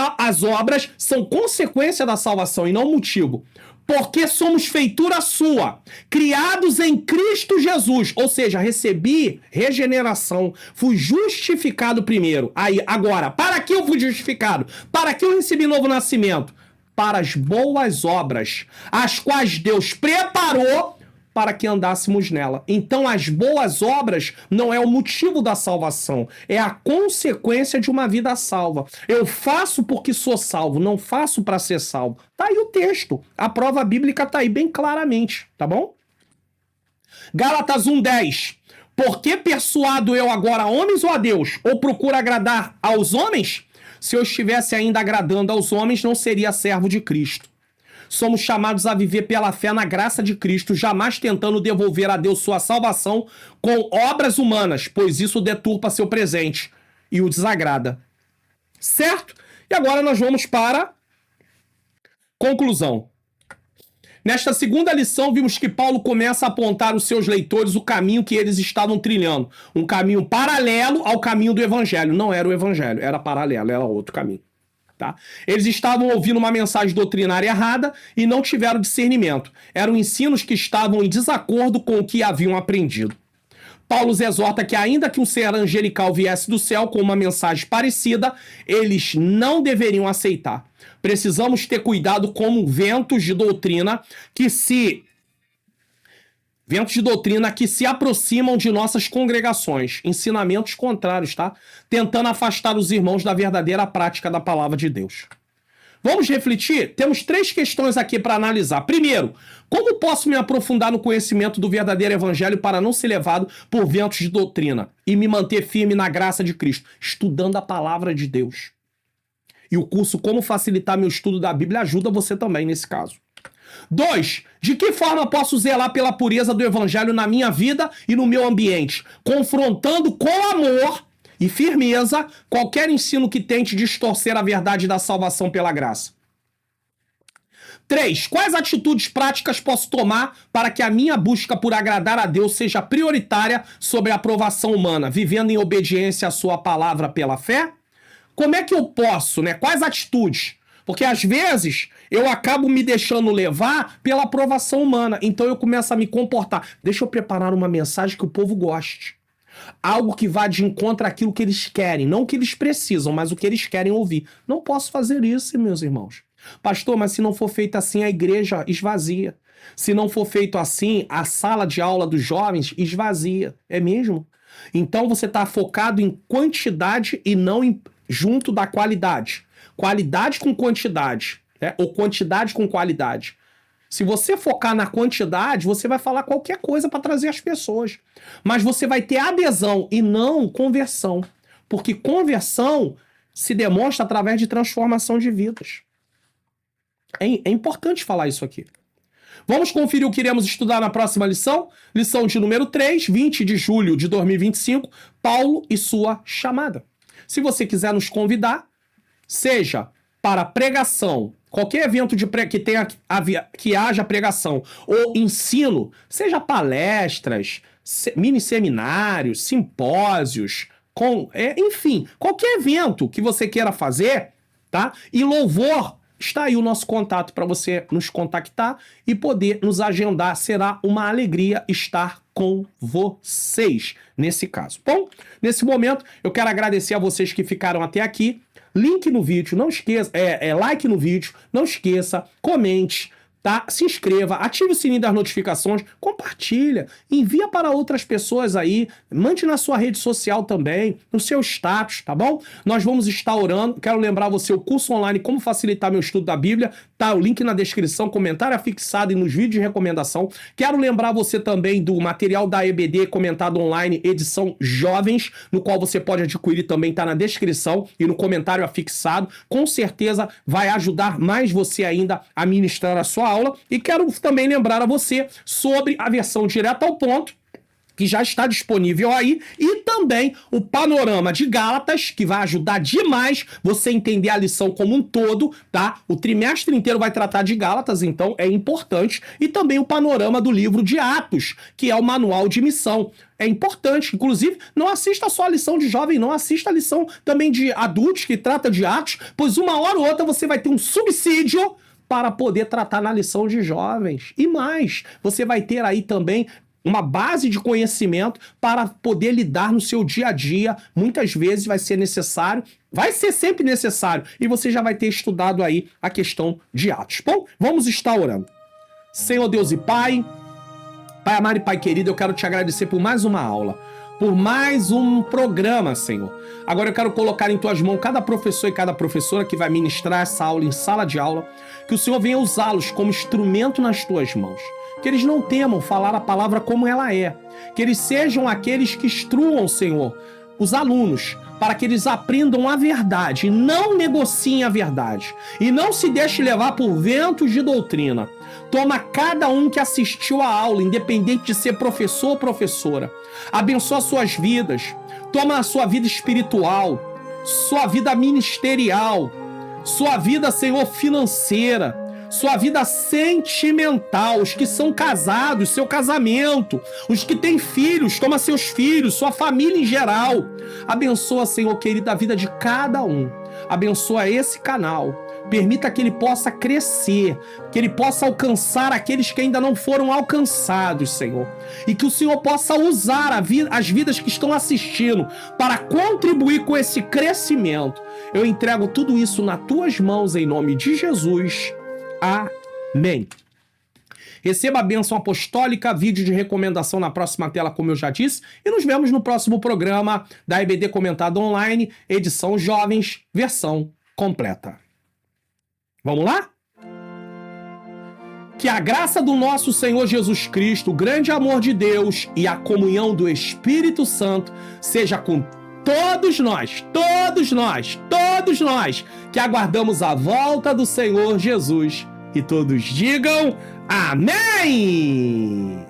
obras são consequência da salvação e não motivo. Porque somos feitura sua, criados em Cristo Jesus. Ou seja, recebi regeneração, fui justificado primeiro. Aí, agora, para que eu fui justificado? Para que eu recebi novo nascimento? Para as boas obras, as quais Deus preparou para que andássemos nela. Então, as boas obras não é o motivo da salvação, é a consequência de uma vida salva. Eu faço porque sou salvo, não faço para ser salvo. Tá aí o texto, a prova bíblica tá aí bem claramente, tá bom? Gálatas 1:10. Por que persuado eu agora a homens ou a Deus? Ou procuro agradar aos homens? Se eu estivesse ainda agradando aos homens, não seria servo de Cristo. Somos chamados a viver pela fé na graça de Cristo, jamais tentando devolver a Deus sua salvação com obras humanas, pois isso deturpa seu presente e o desagrada. Certo? E agora nós vamos para conclusão. Nesta segunda lição, vimos que Paulo começa a apontar aos seus leitores o caminho que eles estavam trilhando. Um caminho paralelo ao caminho do evangelho. Não era o evangelho, era paralelo, era outro caminho. Tá? Eles estavam ouvindo uma mensagem doutrinária errada e não tiveram discernimento. Eram ensinos que estavam em desacordo com o que haviam aprendido. Paulo os exorta que ainda que um ser angelical viesse do céu com uma mensagem parecida, eles não deveriam aceitar. Precisamos ter cuidado com ventos de doutrina que se aproximam de nossas congregações, ensinamentos contrários, tá? Tentando afastar os irmãos da verdadeira prática da palavra de Deus. Vamos refletir? Temos 3 questões aqui para analisar. Primeiro, como posso me aprofundar no conhecimento do verdadeiro evangelho para não ser levado por ventos de doutrina e me manter firme na graça de Cristo? Estudando a palavra de Deus. E o curso Como Facilitar Meu Estudo da Bíblia ajuda você também nesse caso. 2. De que forma posso zelar pela pureza do evangelho na minha vida e no meu ambiente? Confrontando com amor e firmeza qualquer ensino que tente distorcer a verdade da salvação pela graça. 3. Quais atitudes práticas posso tomar para que a minha busca por agradar a Deus seja prioritária sobre a aprovação humana, vivendo em obediência à sua palavra pela fé? Como é que eu posso, né? Quais atitudes? Porque às vezes eu acabo me deixando levar pela aprovação humana. Então eu começo a me comportar. Deixa eu preparar uma mensagem que o povo goste. Algo que vá de encontro àquilo que eles querem. Não o que eles precisam, mas o que eles querem ouvir. Não posso fazer isso, meus irmãos. Pastor, mas se não for feito assim, a igreja esvazia. Se não for feito assim, a sala de aula dos jovens esvazia. É mesmo? Então você está focado em quantidade e não junto da qualidade. Qualidade com quantidade, né? Ou quantidade com qualidade. Se você focar na quantidade, você vai falar qualquer coisa para trazer as pessoas. Mas você vai ter adesão e não conversão. Porque conversão se demonstra através de transformação de vidas. É importante falar isso aqui. Vamos conferir o que iremos estudar na próxima lição? Lição de número 3, 20 de julho de 2025, Paulo e sua chamada. Se você quiser nos convidar, seja para pregação, qualquer evento que haja pregação ou ensino, seja palestras, mini seminários, simpósios, enfim, qualquer evento que você queira fazer, tá? E louvor, está aí o nosso contato para você nos contactar e poder nos agendar. Será uma alegria estar com vocês nesse caso. Bom, nesse momento eu quero agradecer a vocês que ficaram até aqui. Link no vídeo, não esqueça, like no vídeo, não esqueça, comente, tá? Se inscreva, ative o sininho das notificações, compartilha, envia para outras pessoas aí, mande na sua rede social também, no seu status, tá bom? Nós vamos estar orando, quero lembrar você o curso online Como Facilitar Meu Estudo da Bíblia, tá? O link na descrição, comentário afixado e nos vídeos de recomendação. Quero lembrar você também do material da EBD comentado online, edição Jovens, no qual você pode adquirir também, tá na descrição e no comentário afixado. Com certeza vai ajudar mais você ainda a ministrar a sua aula. E quero também lembrar a você sobre a versão direta ao ponto, que já está disponível aí, e também o panorama de Gálatas, que vai ajudar demais você entender a lição como um todo, tá? O trimestre inteiro vai tratar de Gálatas, então é importante, e também o panorama do livro de Atos, que é o manual de missão. É importante, inclusive, não assista só a lição de jovem, não assista a lição também de adultos, que trata de Atos, pois uma hora ou outra você vai ter um subsídio para poder tratar na lição de jovens. E mais, você vai ter aí também uma base de conhecimento para poder lidar no seu dia a dia. Muitas vezes vai ser necessário, vai ser sempre necessário, e você já vai ter estudado aí a questão de Atos. Bom, vamos estar orando. Senhor Deus e Pai amado e Pai querido, eu quero te agradecer por mais uma aula, por mais um programa, Senhor. Agora eu quero colocar em tuas mãos cada professor e cada professora que vai ministrar essa aula em sala de aula, que o Senhor venha usá-los como instrumento nas tuas mãos. Que eles não temam falar a palavra como ela é. Que eles sejam aqueles que instruam, Senhor, os alunos, para que eles aprendam a verdade e não negociem a verdade. E não se deixe levar por ventos de doutrina. Toma cada um que assistiu à aula, independente de ser professor ou professora. Abençoa suas vidas. Toma a sua vida espiritual, sua vida ministerial, sua vida, Senhor, financeira, sua vida sentimental, os que são casados, seu casamento, os que têm filhos, toma seus filhos, sua família em geral. Abençoa, Senhor querido, a vida de cada um. Abençoa esse canal. Permita que ele possa crescer, que ele possa alcançar aqueles que ainda não foram alcançados, Senhor. E que o Senhor possa usar as vidas que estão assistindo para contribuir com esse crescimento. Eu entrego tudo isso nas tuas mãos em nome de Jesus. Amém. Receba a bênção apostólica, vídeo de recomendação na próxima tela, como eu já disse, e nos vemos no próximo programa da EBD Comentado Online, edição Jovens, versão completa. Vamos lá? Que a graça do nosso Senhor Jesus Cristo, o grande amor de Deus e a comunhão do Espírito Santo seja com todos nós, que aguardamos a volta do Senhor Jesus. E todos digam amém!